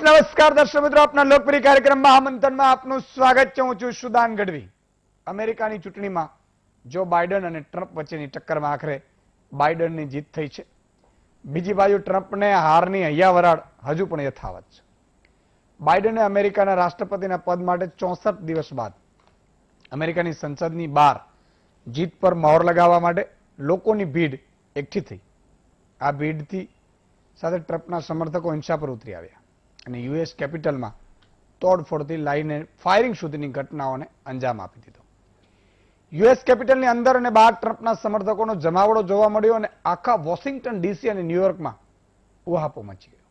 નમસ્કાર દર્શક મિત્રો, આપના લોકપ્રિય કાર્યક્રમ મહામંથનમાં આપનું સ્વાગત છે. હું છું સુદાન ગઢવી. અમેરિકાની ચૂંટણીમાં જો બાઇડન અને ટ્રમ્પ વચ્ચેની ટક્કરમાં આખરે બાઇડનની જીત થઈ છે. બીજી બાજુ ટ્રમ્પને હારની હૈયાવરાળ હજુ પણ યથાવત છે. બાઇડને અમેરિકાના રાષ્ટ્રપતિના પદ માટે 64 દિવસ બાદ અમેરિકાની સંસદની બહાર જીત પર મહોર લગાવવા માટે લોકોની ભીડ એકઠી થઈ. આ ભીડથી સાથે ટ્રમ્પના સમર્થકો હિંસા પર ઉતરી આવ્યા અને યુએસ કેપિટલમાં તોડફોડથી લઈને ફાયરિંગ સુધીની ઘટનાઓને અંજામ આપી દીધો. યુએસ કેપિટલની અંદર અને બહાર ટ્રમ્પના સમર્થકોનો જમાવડો જોવા મળ્યો અને આખા વોશિંગ્ટન ડીસી અને ન્યુયોર્કમાં ઉહાપો મચી ગયો.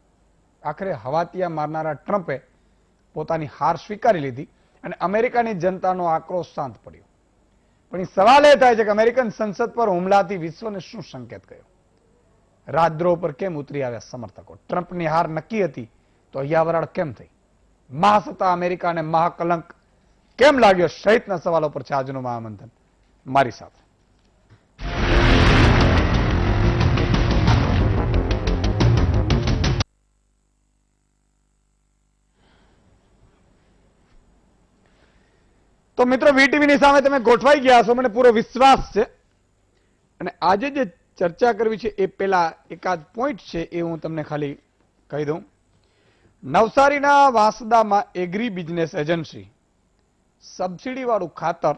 આખરે હવાતિયા મારનારા ટ્રમ્પે પોતાની હાર સ્વીકારી લીધી અને અમેરિકાની જનતાનો આક્રોશ શાંત પડ્યો. પણ સવાલ એ થાય છે કે અમેરિકન સંસદ પર હુમલાથી વિશ્વને શું સંકેત કર્યો? રાજદ્રોહ પર કેમ ઉતરી આવ્યા સમર્થકો? ટ્રમ્પની હાર નક્કી હતી તો હૈયાવરાળ કેમ થઈ? મહાસત્તા અમેરિકાને મહાકલંક કેમ લાગ્યો? સહિતના સવાલો પર છે આજનું મહામંથન. મારી સાથે તો મિત્રો, વીટીવીની સામે તમે ગોઠવાઈ ગયા છો, મને પૂરો વિશ્વાસ છે. અને આજે જે ચર્ચા કરવી છે એ પેલા એકાદ પોઈન્ટ છે એ હું તમને ખાલી કહી દઉં. નવસારીના વાંસદામાં એગ્રી બિઝનેસ એજન્સી સબસિડી વાળું ખાતર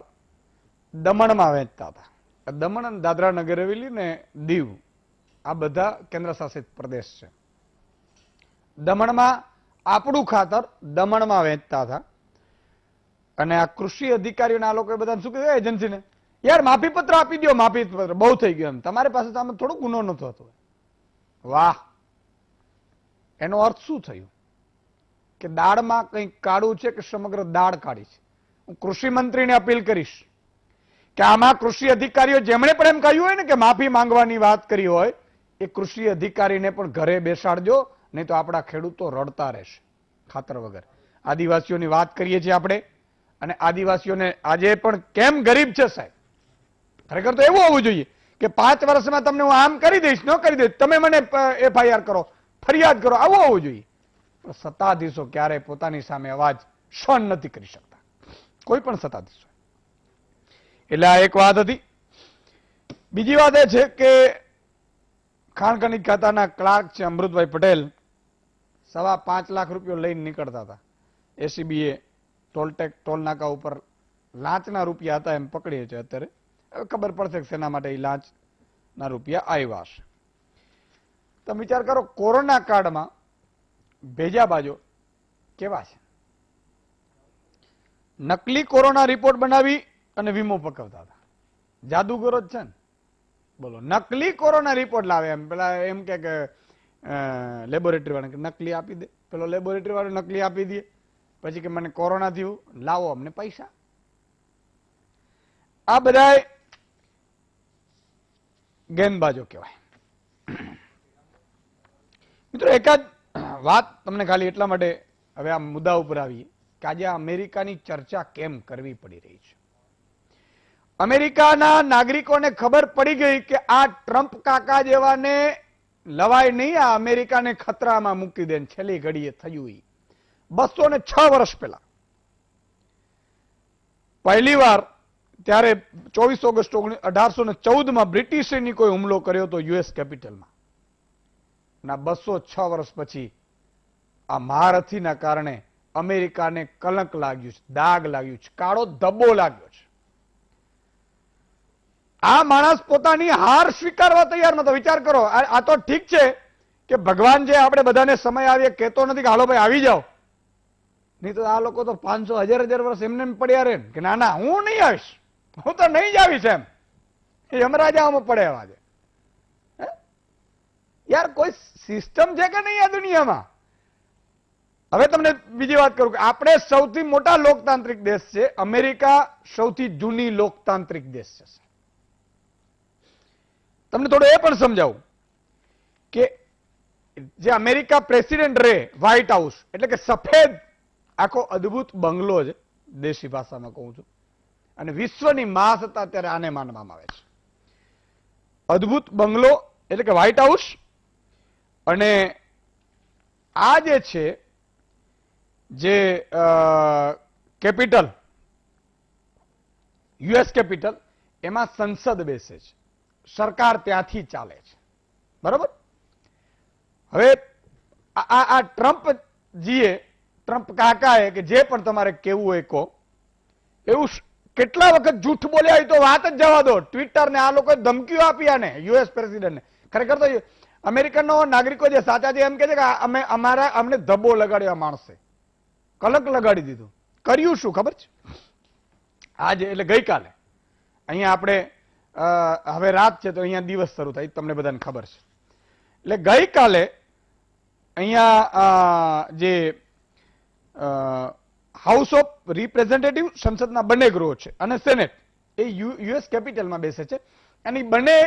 દમણમાં વેચતા હતા. દમણ અને દાદરા નગર હવેલી ને દીવ આ બધા કેન્દ્ર શાસિત પ્રદેશ છે. દમણમાં આપણું ખાતર દમણમાં વેચતા હતા અને આ કૃષિ અધિકારીઓના આ લોકોએ બધા શું કીધું એજન્સીને, યાર માફી પત્ર આપી દો, માફી પત્ર બહુ થઈ ગયો, એમ તમારી પાસે તો આમાં થોડો ગુનો નતો થતો. વાહ! એનો અર્થ શું થયું? કે દાળમાં કંઈક કાળું છે કે સમગ્ર દાળ કાળી છે. હું કૃષિ મંત્રીને અપીલ કરીશ કે આમાં કૃષિ અધિકારીઓ જેમણે પણ એમ કહ્યું હોય ને કે માફી માંગવાની વાત કરી હોય, એ કૃષિ અધિકારીને પણ ઘરે બેસાડજો, નહીં તો આપણા ખેડૂતો રડતા રહેશે ખાતર વગર. આદિવાસીઓની વાત કરીએ છીએ આપણે, અને આદિવાસીઓને આજે પણ કેમ ગરીબ છે સાહેબ. ખરેખર તો એવું હોવું જોઈએ કે 5 વર્ષમાં તમને હું આમ કરી દઈશ, ન કરી દઈશ, તમે મને એફઆઈઆર કરો, ફરિયાદ કરો, આવું હોવું જોઈએ. પણ સત્તાધીશો ક્યારે પોતાની સામે અવાજ સહન નથી કરી શકતા, કોઈ પણ સત્તાધીશો. એટલે આ એક વાત હતી. બીજી વાત એ છે કે ખાણ ખનીજ ખાતાના ક્લાર્ક છે અમૃતભાઈ પટેલ, 5.25 લાખ રૂપિયા લઈને નીકળતા હતા. એસીબીએ ટોલ નાકા ઉપર લાંચના રૂપિયા હતા એમ પકડીએ છે. અત્યારે ખબર પડશે કે શેના માટે એ લાંચના રૂપિયા આવ્યા હશે. તમે વિચાર કરો, કોરોના કાળમાં ભેજા બાજો કેવા છે. નકલી કોરોના રિપોર્ટ બનાવી અને વીમો પકવતા હતા. જાદુગરો જ છે ને, બોલો. નકલી કોરોના રિપોર્ટ લાવે, એમ પેલા એમ કે લેબોરેટરી વાળા નકલી આપી દે, પેલો લેબોરેટરી વાળો નકલી આપી દે, પછી કે મને કોરોના થયું, લાવો અમને પૈસા. આ બધા ગેંદબાજો કહેવાય. મિત્રો, એકાદ વાત તમને ખાલી એટલા માટે હવે આ મુદ્દા ઉપર આવીએ કે આજે અમેરિકાની ચર્ચા કેમ કરવી પડી રહી છે. અમેરિકાના નાગરિકોને ખબર પડી ગઈ કે આ ટ્રમ્પ કાકા જેવાને લવાય નહીં, આ અમેરિકાને ખતરામાં મૂકી દે. છેલ્લી ઘડીએ થયું. 206 વર્ષ પહેલા પહેલી વાર ત્યારે 24 ઓગસ્ટ 1814માં બ્રિટિશ સૈનિકોએ હુમલો કર્યો હતો યુએસ કેપિટલમાં. ના 206 વર્ષ પછી આ મહારથીના કારણે અમેરિકાને કલંક લાગ્યું છે, દાગ લાગ્યું છે, કાળો ધબ્બો લાગ્યો છે. આ માણસ પોતાની હાર સ્વીકારવા તૈયાર નતો. વિચાર કરો, આ તો ઠીક છે કે ભગવાન જે આપણે બધાને સમય આવીએ કહેતો નથી કે હાલો ભાઈ આવી જાઓ, નહીં તો આ લોકો તો 500 1000 વર્ષ એમને પડ્યા રહે કે ના ના હું નહીં આવીશ, હું તો નહીં જ આવીશ, એમ યમરાજામાં પડે એવા છે. યાર કોઈ સિસ્ટમ છે કે નહીં આ દુનિયામાં? હવે તમને બીજી વાત કરું કે આપણે સૌથી મોટા લોકતાંત્રિક દેશ છે, અમેરિકા સૌથી જૂની લોકતાંત્રિક દેશ છે. તમને થોડું એ પણ સમજાવું કે જે અમેરિકા પ્રેસિડેન્ટ રહે, વ્હાઇટ હાઉસ એટલે કે સફેદ આખો અદ્ભુત બંગલો છે, દેશી ભાષામાં કહું છું, અને વિશ્વની મહાસત્તા અત્યારે આને માનવામાં આવે છે. અદ્ભુત બંગલો એટલે કે વ્હાઇટ હાઉસ. અને આ જે છે જે કેપિટલ યુએસ કેપિટલ એમાં સંસદ બેસે છે, સરકાર ત્યાંથી ચાલે છે, બરોબર. હવે આ ટ્રમ્પ કાકાએ કે જે પણ તમારે કેવું હોય કહો, એવું કેટલા વખત જૂઠ બોલ્યા હોય તો વાત જ જવા દો. ટ્વિટર ને આ લોકોએ ધમકીઓ આપી આને યુએસ પ્રેસિડેન્ટને. ખરેખર તો અમેરિકનનો નાગરિકો જે સાચા છે એમ કે છે કે અમને ધબ્બો લગાડ્યો માણસે, કલંક લગાડી દીધું. કર્યું શું ખબર છે? આજે એટલે ગઈકાલે અહીંયા આપણે હવે રાત છે તો અહીંયા દિવસ શરૂ થાય, તમને બધાને ખબર છે. એટલે ગઈકાલે અહીંયા જે હાઉસ ઓફ રિપ્રેઝેન્ટેટિવ સંસદના બંને ગૃહો છે અને સેનેટ એ યુએસ કેપિટલમાં બેસે છે. અને બંને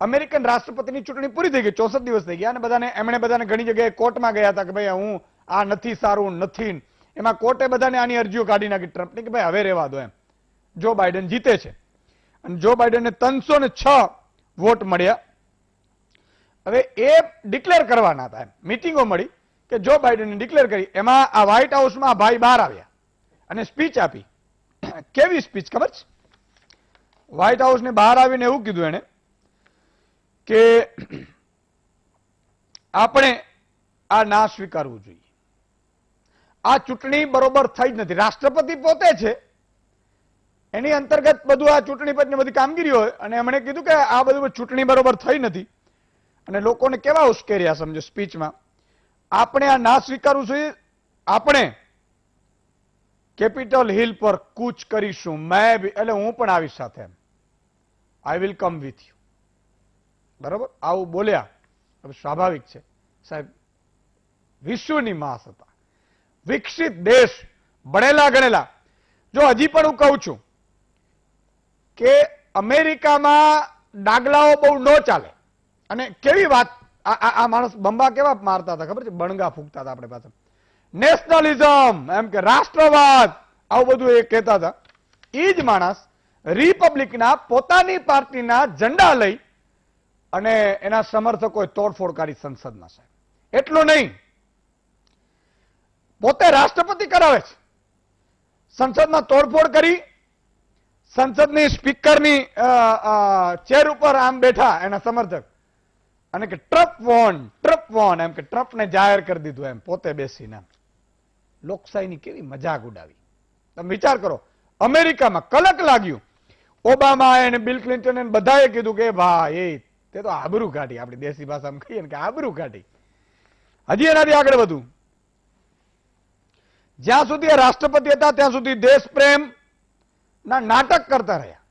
અમેરિકન રાષ્ટ્રપતિની ચૂંટણી પૂરી થઈ ગઈ, 64 દિવસ થઈ ગયા. અને એમણે બધાને ઘણી જગ્યાએ કોર્ટમાં ગયા હતા કે ભાઈ હું આ નથી સારું નથી. એમાં કોર્ટે બધાને આની અરજીઓ કાઢી નાખી ટ્રમ્પની કે ભાઈ હવે રહેવા દો એમ. જો બાઇડન જીતે છે અને જો બાઇડનને 306 વોટ મળ્યા. હવે એ ડિક્લેર કરવાના હતા, એમ મિટિંગો મળી કે જો બાઇડનને ડિક્લેર કરી. એમાં આ વ્હાઇટ હાઉસમાં ભાઈ બહાર આવ્યા અને સ્પીચ આપી. કેવી સ્પીચ ખબર છે? વ્હાઇટ હાઉસને બહાર આવીને એવું કીધું એને કે આપણે આ ના સ્વીકારવું જોઈએ. આ ચૂંટણી બરોબર થઈ જ નથી. રાષ્ટ્રપતિ પોતે છે એની અંતર્ગત બધું આ ચૂંટણી પંચની બધી કામગીરી હોય અને એમણે કીધું કે આ બધું ચૂંટણી બરોબર થઈ નથી. અને લોકોને કેવા ઉશ્કેર્યા સમજો સ્પીચમાં. આપણે આ ના સ્વીકારવું જોઈએ. આપણે કેપિટલ હિલ પર કૂચ કરીશું. એટલે હું પણ આવીશ સાથે એમ. I will come with you. બરોબર આવું બોલ્યા. સ્વાભાવિક છે સાહેબ, વિશ્વની માસ હતા, વિકસિત દેશ, ભણેલા ગણેલા. જો હજી પણ હું કહું છું કે અમેરિકામાં ડાગલાઓ બહુ ન ચાલે. અને કેવી વાત આ માણસ બંબા કેવા મારતા હતા ખબર છે? બણગા ફૂંકતા હતા આપણે પાસે. નેશનલિઝમ એમ કે રાષ્ટ્રવાદ આવું બધું એ કહેતા હતા. એ જ માણસ રિપબ્લિકના પોતાની પાર્ટીના ઝંડા લઈ અને એના સમર્થકોએ તોડફોડ કરી સંસદમાં. સાહેબ એટલું નહીં, પોતે રાષ્ટ્રપતિ કરાવે છે, સંસદમાં તોડફોડ કરી. સંસદની સ્પીકરની ચેર ઉપર આમ બેઠા એના સમર્થક અને કે ટ્રમ્પ વોન એમ કે ટ્રમ્પને જાહેર કરી દીધું એમ પોતે બેસીને. લોકશાહીની કેવી મજાક ઉડાવી. તમે વિચાર કરો, અમેરિકામાં કલક લાગ્યું. ઓબામા અને બિલ ક્લિન્ટન બધાએ કીધું કે ભાઈ તે તો આબરૂ કાઢી. આપણી દેશી ભાષામાં કહીએ ને કે આબરૂ કાઢી. હજી એનાથી આગળ વધુ, જ્યાં સુધી રાષ્ટ્રપતિ હતા ત્યાં સુધી દેશ પ્રેમ ના નાટક કરતા રહ્યા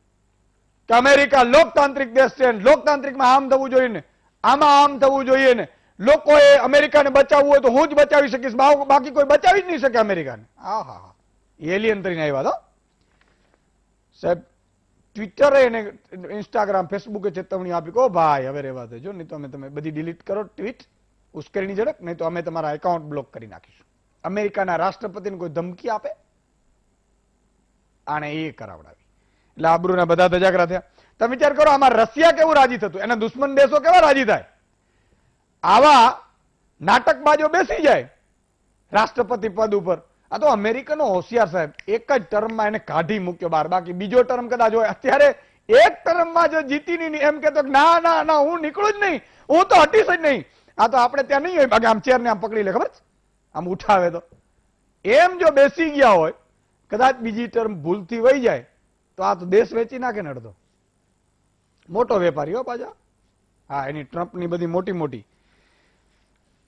કે અમેરિકા લોકતાંત્રિક દેશ છે, લોકતાંત્રિકમાં આમ થવું જોઈએ ને આમાં આમ થવું જોઈએ ને લોકોએ અમેરિકાને બચાવવું હોય તો હું જ બચાવી શકીશ, બાકી કોઈ બચાવી જ નહીં શકે અમેરિકાને. હા હા હા, એલિયન તરીને આવ્યા તો સાહેબ. ટ્વિટરે એને ઇન્સ્ટાગ્રામ ફેસબુકે ચેતવણી આપી કે ભાઈ હવે રહેવા દેજો, નહીં તો તમે બધી ડિલીટ કરો ટ્વીટ ઉશ્કેરણી ઝડપ, નહીં તો અમે તમારા એકાઉન્ટ બ્લોક કરી નાખીશું. અમેરિકાના રાષ્ટ્રપતિને કોઈ ધમકી આપે, આને એ કરાવડાવી. એટલે આબરૂના બધા ધજાગરા થયા. તમે વિચાર કરો, આમાં રશિયા કેવું રાજી થતું, એના દુશ્મન દેશો કેવા રાજી થાય. આવા નાટકબાજો બેસી જાય રાષ્ટ્રપતિ પદ ઉપર. આ તો અમેરિકનો હોશિયાર સાહેબ, એક જ ટર્મમાં એને કાઢી મૂક્યો બહાર. બાકી બીજો ટર્મ કદાચ હોય. અત્યારે એક ટર્મમાં જો જીતી નહીં એમ કેતો ના ના ના હું નીકળું જ નહીં, હું તો હટીશ જ નહીં. આ તો આપણે ત્યાં નહીં હોય, બાકી આમ ચેરને આમ પકડી લે, ખબર છે, આમ ઉઠાવે તો. એમ જો બેસી ગયા હોય, કદાચ બીજી ટર્મ ભૂલથી વહી જાય તો આ તો દેશ વેચી નાખે ને અડધો. મોટો વેપારી હો પાછા. હા, એની ટ્રમ્પની બધી મોટી મોટી.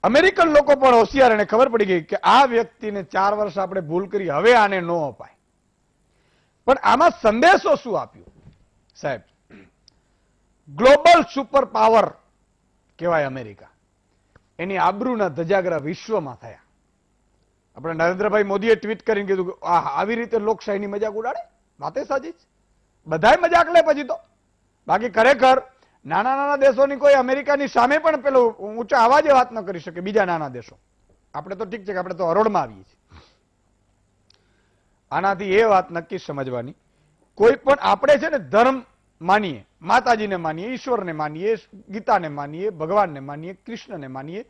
અમેરિકન લોકો પણ હોશિયાર, એને ખબર પડી ગઈ કે આ વ્યક્તિને 4 વર્ષ આપણે ભૂલ કરી, હવે આને ન અપાય. પણ આમાં સંદેશો શું આપ્યો સાહેબ? ગ્લોબલ સુપર પાવર કહેવાય અમેરિકા. એની આબરૂના ધજાગરા વિશ્વમાં થયા. આપણે નરેન્દ્રભાઈ મોદીએ ટ્વીટ કરીને કીધું કે આવી રીતે લોકશાહીની મજાક ઉડાડે. વાતે સાચી જ, બધાય મજાક લે પછી તો. બાકી ખરેખર નાના નાના દેશોની કોઈ અમેરિકાની સામે પણ પેલો ઊંચા અવાજે વાત ન કરી શકે બીજા નાના દેશો. આપણે તો ઠીક છે કે આપણે તો હરોળમાં આવીએ છીએ. આનાથી એ વાત નક્કી સમજવાની, કોઈ પણ આપણે છે ને ધર્મ માનીએ, માતાજીને માનીએ, ઈશ્વરને માનીએ, ગીતાને માનીએ, ભગવાનને માનીએ, કૃષ્ણને માનીએ,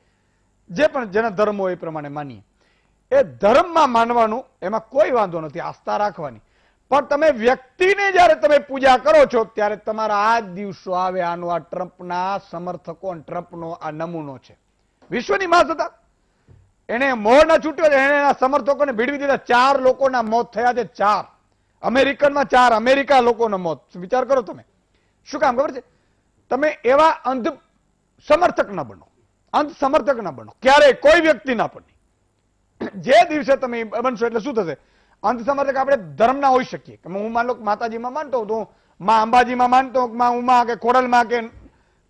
જે પણ જેના ધર્મ હોય એ પ્રમાણે માનીએ. એ ધર્મમાં માનવાનું, એમાં કોઈ વાંધો નથી, આસ્થા રાખવાની. પણ તમે વ્યક્તિને જયારે તમે પૂજા કરો છો ત્યારે તમારા આ દિવસો આવે. આનો આ ટ્રમ્પના સમર્થકો અને ટ્રમ્પનો આ નમૂનો છે. વિશ્વની મહાસત્તા એને મોહ ના છૂટ્યો, એને એના સમર્થકોને ભીડવી દીધા. 4 લોકોના મોત થયા છે. 4 અમેરિકનમાં, 4 અમેરિકા લોકોના મોત. વિચાર કરો તમે. શું કામ ખબર છે? તમે એવા અંધ સમર્થક ના બનો, અંધ સમર્થક ના બનો, ક્યારેય કોઈ વ્યક્તિ ના બની. જે દિવસે તમે બનશો એટલે શું થશે? અંધ સમર્થક આપણે ધર્મના હોઈ શકીએ. હું માન લો માતાજીમાં માનતો હું, તો માં અંબાજીમાં માનતો, માં ઉમા કે ખોડલમાં કે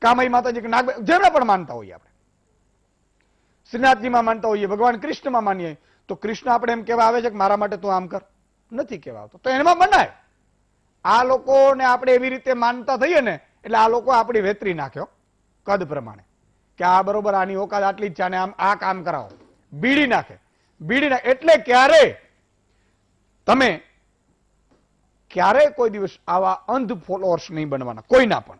કામઈ માતાજી કે નાગ, જેમાં પણ માનતા હોઈએ આપણે. શ્રીનાથજીમાં માનતા હોઈએ, ભગવાન કૃષ્ણમાં માનીએ, તો કૃષ્ણ આપણે એમ કહેવા આવે છે કે મારા માટે તું આમ કર? નથી કહેવા આવતો. તો એમાં મનાય. આ લોકોને આપણે એવી રીતે માનતા થઈએ ને એટલે આ લોકો આપણી વેતરી નાખ્યો કદ પ્રમાણે કે આ બરોબર, આની ઓકાત આટલી જ છે, અને આમ આ કામ કરાવો, બીડી નાખે. એટલે ક્યારે કોઈ દિવસ આવા અંધ ફોલોઅર્સ નહીં બનવાના, કોઈના પણ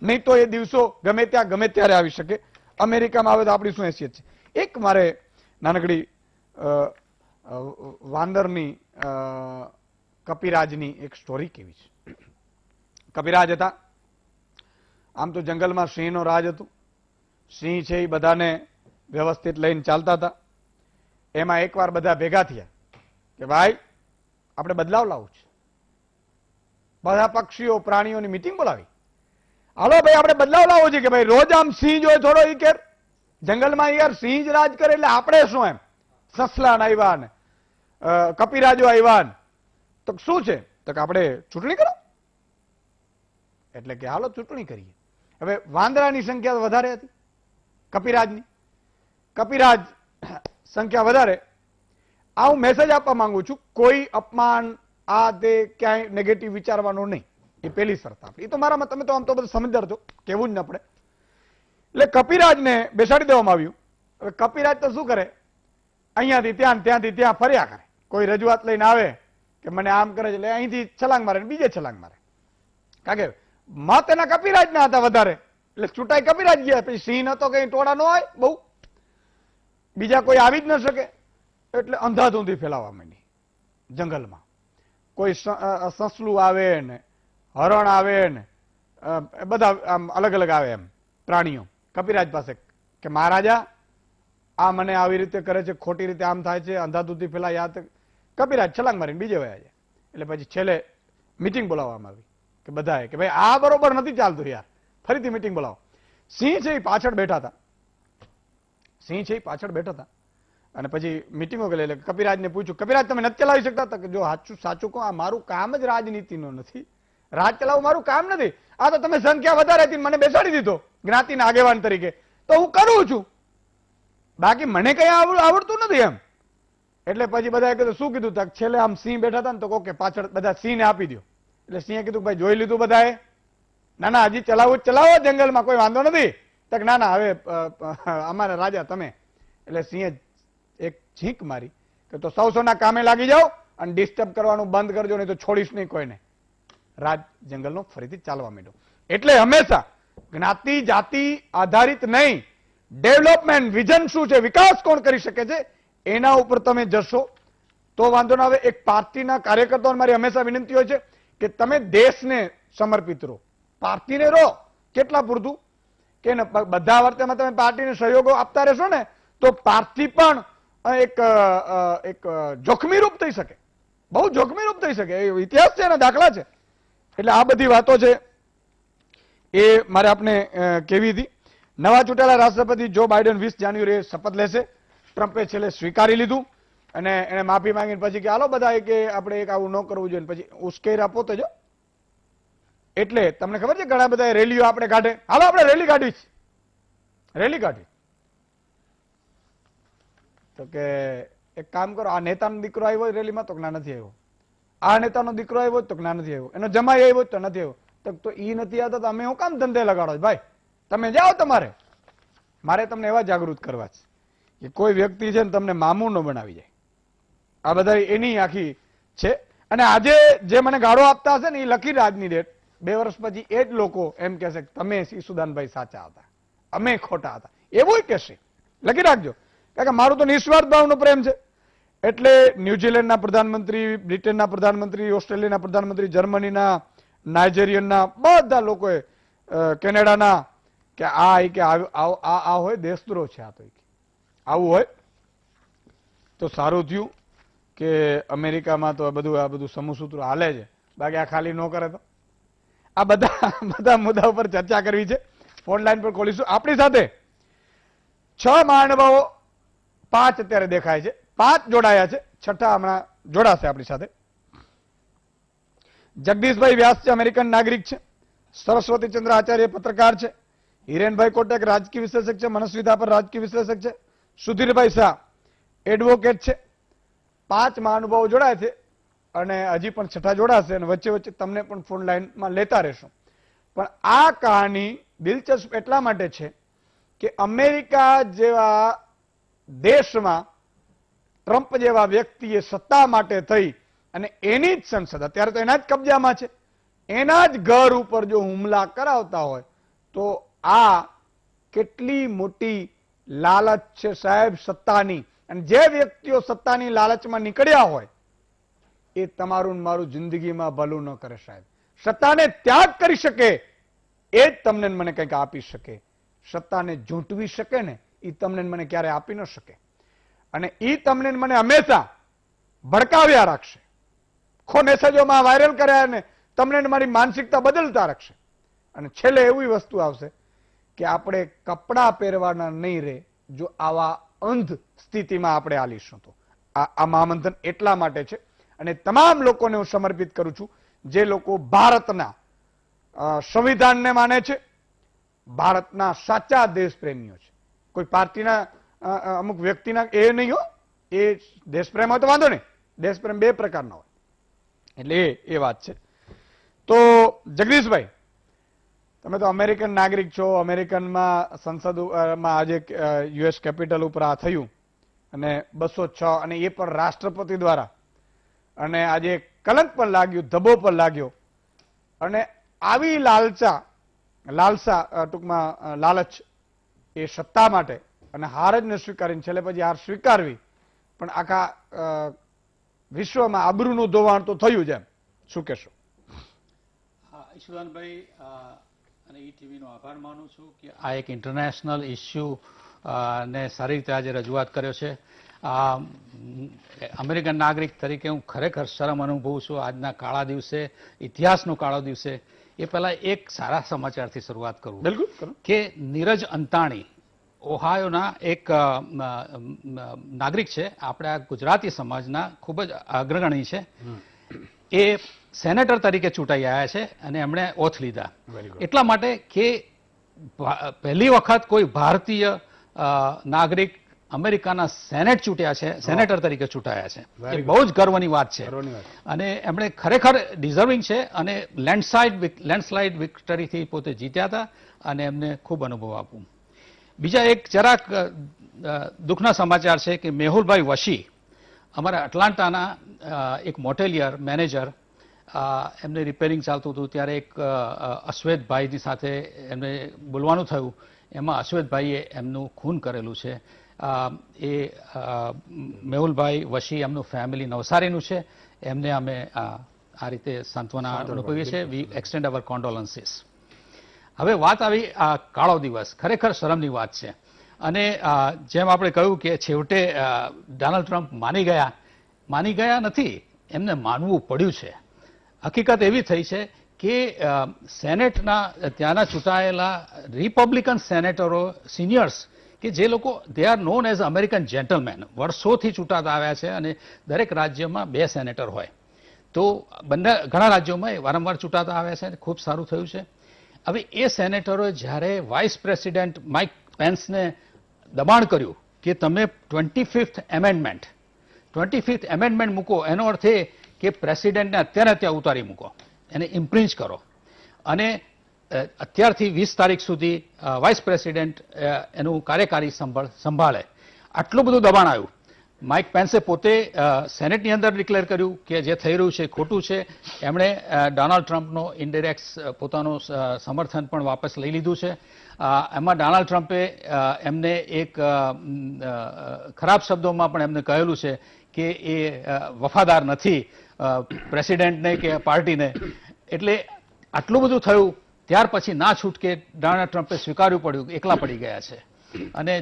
નહીં. તો એ દિવસો ગમે ત્યાં ગમે ત્યારે આવી શકે. અમેરિકામાં આવે તો આપણી શું હેસિયત છે? એક મારે નાનકડી વાંદરની, કપિરાજની એક સ્ટોરી કેવી છે. કપિરાજ હતા. આમ તો જંગલમાં સિંહનો રાજ હતું. સિંહ છે એ બધાને વ્યવસ્થિત લઈને ચાલતા હતા. એમાં એકવાર બધા ભેગા થયા કે ભાઈ આપણે બદલાવ લાવવું છે. બધા પક્ષીઓ, પ્રાણીઓની મીટિંગ બોલાવી. હાલો ભાઈ આપણે બદલાવ લાવવો છે કે ભાઈ રોજ આમ સિંહ જોઈ થોડો ઈ કેર જંગલમાં, યાર સિંહ જ રાજ કરે એટલે આપણે શું? એમ સસલાન આવ્યા ને કપિરાજો આવ્યા ને, તો શું છે? તો કે આપણે ચૂંટણી કરો. એટલે કે હાલો ચૂંટણી કરીએ. હવે વાંદરાની સંખ્યા વધારે હતી કપિરાજની. કપિરાજ સંખ્યા વધારે. આ હું મેસેજ આપવા માંગુ છું, કોઈ અપમાન આ તે ક્યાંય નેગેટિવ વિચારવાનું નહીં. એ પહેલી શરત આપણી. એ તો મારામાં, તમે તો આમ તો બધું સમજદાર છો, કેવું જ ન પડે. એટલે કપિરાજને બેસાડી દેવામાં આવ્યું. હવે કપિરાજ તો શું કરે? અહીંયાથી ત્યાં, ત્યાંથી ત્યાં ફર્યા કરે. કોઈ રજૂઆત લઈને આવે કે મને આમ કરે છે એટલે અહીંથી છલાંગ મારે, બીજે છલાંગ મારે. કારણ કે મત એના કપિરાજ ના હતા વધારે, એટલે ચૂંટાઈ કપિરાજ ગયા. પછી સિંહ નતો, કઈ ટોળા ન હોય બહુ, બીજા કોઈ આવી જ ન શકે. એટલે અંધાધૂંધી ફેલાવા માંડી જંગલમાં. કોઈ સસલું આવે ને, હરણ આવે ને, બધા આમ અલગ અલગ આવે એમ પ્રાણીઓ કપિરાજ પાસે કે મહારાજા આ મને આવી રીતે કરે છે, ખોટી રીતે આમ થાય છે, અંધાધૂંધી ફેલાય. કપિરાજ છલાંગ મારીને બીજે વયા જાય. એટલે પછી છેલ્લે મિટિંગ બોલાવવામાં આવી કે બધાએ કે ભાઈ આ બરોબર નથી ચાલતું યાર, ફરીથી મિટિંગ બોલાવો. સિંહ છે એ પાછળ બેઠા હતા. સિંહ છે એ પાછળ બેઠા હતા. અને પછી મિટિંગો કરી. એટલે કપિરાજને પૂછ્યું, કપિરાજ તમે નથી ચલાવી શકતા? તો કે જો સાચું કહો, આ મારું કામ જ રાજનીતિનો નથી, રાજ ચલાવવું મારું કામ નથી. આ તો તમે સંખ્યા વધારે હતી, મને બેસાડી દીધો જ્ઞાતિના આગેવાન તરીકે, તો હું કરું છું, બાકી મને કઈ આવડતું નથી એમ. એટલે પછી બધાએ કીધું, શું કીધું? તક છેલ્લે આમ સિંહ બેઠા હતા ને, તો ઓકે પાછળ બધા સિંહને આપી દો. એટલે સિંહે કીધું ભાઈ જોઈ લીધું બધાએ? ના ના, હજી ચલાવો જંગલમાં, કોઈ વાંધો નથી. તક ના ના, હવે અમારા રાજા તમે. એટલે સિંહે એક છીંક મારી કે તો સૌના કામે લાગી જાઓ અને ડિસ્ટર્બ કરવાનું બંધ કરજો, નહીં તો છોડીશ નહીં કોઈને. રાજ જંગલનો ફરીથી ચાલવા માંડ્યો. એટલે હંમેશા જ્ઞાતિ જાતિ આધારિત નહીં, ડેવલપમેન્ટ વિઝન શું છે, વિકાસ કોણ કરી શકે છે, એના ઉપર તમે જશો તો વાંધો ના આવે. એક પાર્ટીના કાર્યકર્તાઓને મારી હંમેશા વિનંતી હોય છે કે તમે દેશને સમર્પિત રહો, પાર્ટીને રહો. કેટલા પૂરતું કે બધા વર્તેમાં તમે પાર્ટીને સહયોગો આપતા રહેશો ને, તો પાર્ટી પણ એક જોખમી રૂપ થઈ શકે, બહુ જોખમી રૂપ થઈ શકે. એ ઇતિહાસ છે, એના દાખલા છે. એટલે આ બધી વાતો છે એ મારે આપને કેવી હતી. નવા ચૂંટાયેલા રાષ્ટ્રપતિ જો બાઇડન 20 જાન્યુઆરીએ શપથ લેશે. ટ્રમ્પે છેલ્લે સ્વીકારી લીધું અને એને માફી માંગીને પછી કે હાલો બધા કે આપણે એક આવું ન કરવું જોઈએ, પછી ઉશ્કેરા પોતે જો. એટલે તમને ખબર છે ઘણા બધા રેલીઓ આપણે કાઢે, હાલો આપણે રેલી કાઢવી છે, રેલી કાઢવી. તો કે એક કામ કરો, આ નેતાનો દીકરો આવ્યો હોય રેલીમાં? તો ના નથી આવ્યો. આ નેતાનો દીકરો આવ્યો તો ના નથી આવ્યો. એનો જમાઈ આવ્યો તો નથી આવ્યો. તો ઈ નથી આવતા તો અમે હું કામ ધંધે લગાડો? ભાઈ તમે જાઓ, તમારે મારે તમને એવા જાગૃત કરવા છે કે કોઈ વ્યક્તિ છે ને તમને મામૂ ન બનાવી જાય. આ બધા એની આખી છે. અને આજે જે મને ગાળો આપતા હશે ને એ લખી આજની ડેટ, 2 વર્ષ પછી એ જ લોકો એમ કહેશે કે તમે ઈસુદાનભાઈ સાચા હતા, અમે ખોટા હતા, એવું કહેશે. લખી રાખજો, કારણ કે મારું તો નિસ્વાર્થ ભાવનો પ્રેમ છે. એટલે ન્યુઝીલેન્ડના પ્રધાનમંત્રી, બ્રિટનના પ્રધાનમંત્રી, ઓસ્ટ્રેલિયાના પ્રધાનમંત્રી, જર્મનીના, નાઇજેરિયનના બધા લોકોએ, કેનેડાના, કે આ હોય દેશદ્રોહ છે, આ તો આવું હોય તો સારું થયું કે અમેરિકામાં તો આ બધું સમૂહસૂત્રો હાલે છે, બાકી આ ખાલી ન કરે તો. આ બધા મુદ્દા ઉપર ચર્ચા કરવી છે. ફોન લાઈન પર ખોલીશું. આપણી સાથે 6 મહાનુભાવો, 5 અત્યારે દેખાય છે, 5 જોડાયા છે, 6ઠા હમણાં જોડાશે આપણી સાથે. જગદીશભાઈ વ્યાસ છે, અમેરિકન નાગરિક છે. સરસ્વતી ચંદ્ર આચાર્ય પત્રકાર છે. હિરેનભાઈ કોટક રાજકીય વિશ્લેષક છે. મનસ્વી થાપર રાજકીય વિશ્લેષક છે. સુધીરભાઈ શાહ એડવોકેટ છે. 5 મહાનુભાવો જોડાય છે અને હજી પણ 6ઠા જોડાશે અને વચ્ચે વચ્ચે તમને પણ ફોન લાઈનમાં લેતા રહેશું. પણ આ કહાની દિલચસ્પ એટલા માટે છે કે અમેરિકા જેવા દેશમાં ટ્રમ્પ જેવા વ્યક્તિએ સત્તા માટે થઈ અને એની જ સંસદ, અત્યારે તો એના જ કબજામાં છે, એના જ ઘર ઉપર જો હુમલા કરાવતા હોય તો આ કેટલી મોટી લાલચ છે સાહેબ સત્તાની. અને જે વ્યક્તિઓ સત્તાની લાલચમાં નીકળ્યા હોય એ તમારું ને મારું જિંદગીમાં ભલું ન કરે સાહેબ. સત્તાને ત્યાગ કરી શકે એ જ તમને મને કંઈક આપી શકે. સત્તાને ઝૂંટવી શકે ને એ તમને મને ક્યારે આપી ન શકે. અને એ તમને મને હંમેશા ભડકાવ્યા રાખશે, ખો મેસેજોમાં વાયરલ કર્યા ને તમને મારી માનસિકતા બદલતા રાખશે. અને છેલ્લે એવી વસ્તુ આવશે કે આપણે કપડાં પહેરવાના નહીં રહે જો આવા અંધ સ્થિતિમાં આપણે આલીશું તો. આ મહામંથન એટલા માટે છે અને તમામ લોકોને હું સમર્પિત કરું છું જે લોકો ભારતના સંવિધાનને માને છે, ભારતના સાચા દેશપ્રેમીઓ છે. કોઈ પાર્ટીના અમુક વ્યક્તિના એ નહીં હો, એ દેશપ્રેમ હોય તો વાંધો નહીં, દેશપ્રેમ 2 પ્રકારના હોય. એટલે એ વાત છે. તો જગદીશભાઈ, તમે તો અમેરિકન નાગરિક છો. અમેરિકનમાં સંસદમાં આજે યુએસ કેપિટલ ઉપર આ થયું અને 206 અને એ પણ રાષ્ટ્રપતિ દ્વારા, અને આજે કલંક પણ લાગ્યું, ધબ્બો પણ લાગ્યો. અને આવી લાલસા ટૂંકમાં લાલચ એ સત્તા માટે અને હાર જ ન સ્વીકારીને છેલ્લે પછી હાર સ્વીકારવી પણ આખા વિશ્વમાં આબરૂનું ધોવાણ તો થયું છે. એમ શું કહેશો? ઈશ્વરભાઈ અને ટીવીનો આભાર માનું છું કે આ એક ઇન્ટરનેશનલ ઇસ્યુ ને સારી રીતે આજે રજૂઆત કર્યો છે. અમેરિકન નાગરિક તરીકે હું ખરેખર શરમ અનુભવું છું આજના કાળા દિવસે, ઇતિહાસનો કાળો દિવસે. એ પહેલા એક સારા સમાચારથી શરૂઆત કરું. બિલકુલ. કે નીરજ અંતાણી ઓહાયોના એક નાગરિક છે, આપણા ગુજરાતી સમાજના ખૂબ જ અગ્રગણી છે. એ સેનેટર તરીકે ચૂંટાઈ આવ્યા છે અને એમણે ઓથ લીધા એટલા માટે કે પહેલી વખત કોઈ ભારતીય નાગરિક અમેરિકાના સેનેટ ચૂંટ્યા છે, સેનેટર તરીકે ચૂંટાયા છે. એ બહુ જ ગર્વની વાત છે અને એમણે ખરેખર ડિઝર્વિંગ છે અને લેન્ડસ્લાઇડ વિક્ટરીથી પોતે જીત્યા હતા અને એમને ખૂબ અનુભવ આપવું. બીજા એક જરાક દુઃખના સમાચાર છે કે મેહુલભાઈ વશી, અમારા એટલાન્ટાના એક મોટેલિયર મેનેજર, એમને રિપેરિંગ ચાલતું હતું ત્યારે એક અશ્વેતભાઈની સાથે એમને બોલવાનું થયું. એમાં અશ્વેતભાઈએ એમનું ખૂન કરેલું છે. એ મેહુલભાઈ વશી, એમનું ફેમિલી નવસારીનું છે. એમને અમે આ રીતે સાંત્વના અનુભવીએ છીએ. વી એક્સટેન્ડ અવર કોન્ડોલન્સીસ. હવે વાત આવી આ કાળો દિવસ, ખરેખર શરમની વાત છે. અને જેમ આપણે કહ્યું કે છેવટે ડોનાલ્ડ ટ્રમ્પ માની ગયા નથી, એમને માનવું પડ્યું છે. હકીકત એવી થઈ છે કે સેનેટના ત્યાંના ચૂંટાયેલા રિપબ્લિકન સેનેટરો, સિનિયર્સ, કે જે લોકો they are known as American gentleman, વર્ષોથી ચૂંટાતા આવ્યા છે અને દરેક રાજ્યમાં 2 સેનેટર હોય. તો ઘણા રાજ્યોમાં વારંવાર ચૂંટાતા આવ્યા છે, ખૂબ સારું થયું છે. હવે એ સેનેટરોએ જ્યારે વાઇસ પ્રેસિડેન્ટ માઇક પેન્સને દબાણ કર્યું કે તમે 25th એમેન્ડમેન્ટ મૂકો, એનો અર્થ એ કે પ્રેસિડેન્ટને અત્યારે ઉતારી મૂકો, એને ઇમ્પ્રિંચ કરો અને અત્યારથી 20 તારીખ સુધી વાઇસ પ્રેસિડેન્ટ એનું કાર્યકારી સંભાળે. આટલું બધું દબાણ આવ્યું. માઇક પેન્સે પોતે સેનેટની અંદર ડિક્લેર કર્યું કે જે થઈ રહ્યું છે ખોટું છે. એમણે ડોનાલ્ડ ટ્રમ્પનો ઇનડાયરેક્ટ પોતાનું સમર્થન પણ વાપસ લઈ લીધું છે. એમાં ડોનાલ્ડ ટ્રમ્પે એમને એક ખરાબ શબ્દોમાં પણ એમને કહેલું છે કે એ વફાદાર નથી પ્રેસિડેન્ટને કે પાર્ટીને. એટલે આટલું બધું થયું ત્યાર પછી ના છૂટકે ડોનાલ્ડ ટ્રમ્પે સ્વીકારવું પડ્યું કે એકલા પડી ગયા છે. અને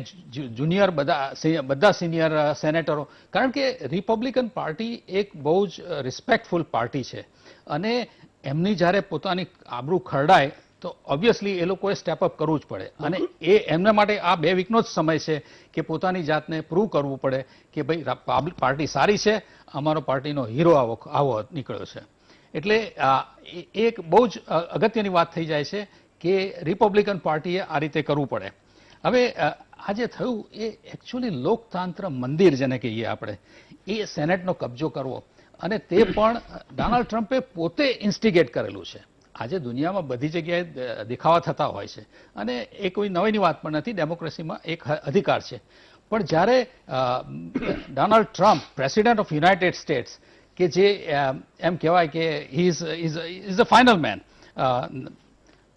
જુનિયર બધા સિનિયર સેનેટરો, કારણ કે રિપબ્લિકન પાર્ટી એક બહુ જ રિસ્પેક્ટફુલ પાર્ટી છે અને એમની જ્યારે પોતાની આબરૂ ખરડાય તો ઓબ્વિયસલી એ લોકોએ સ્ટેપ અપ કરવું જ પડે. અને એ એમના માટે આ 2 વીકનો જ સમય છે કે પોતાની જાતને પ્રૂવ કરવું પડે કે ભાઈ પાર્ટી સારી છે, અમારો પાર્ટીનો હીરો આવો નીકળ્યો છે. એટલે એક બહુ જ અગત્યની વાત થઈ જાય છે કે રિપબ્લિકન પાર્ટીએ આ રીતે કરવું પડે. હવે આ જે થયું એ એકચ્યુઅલી લોકતંત્ર મંદિર જેને કહીએ આપણે, એ સેનેટનો કબજો કરવો, અને તે પણ ડોનાલ્ડ ટ્રમ્પે પોતે ઇન્સ્ટિગેટ કરેલું છે. આજે દુનિયામાં બધી જગ્યાએ દેખાવા થતા હોય છે અને એ કોઈ નવીની વાત પણ નથી, ડેમોક્રેસીમાં એક અધિકાર છે. પણ જ્યારે Donald Trump president of United states કે જે એમ કહેવાય કે ઇઝ અ ફાઇનલ મેન,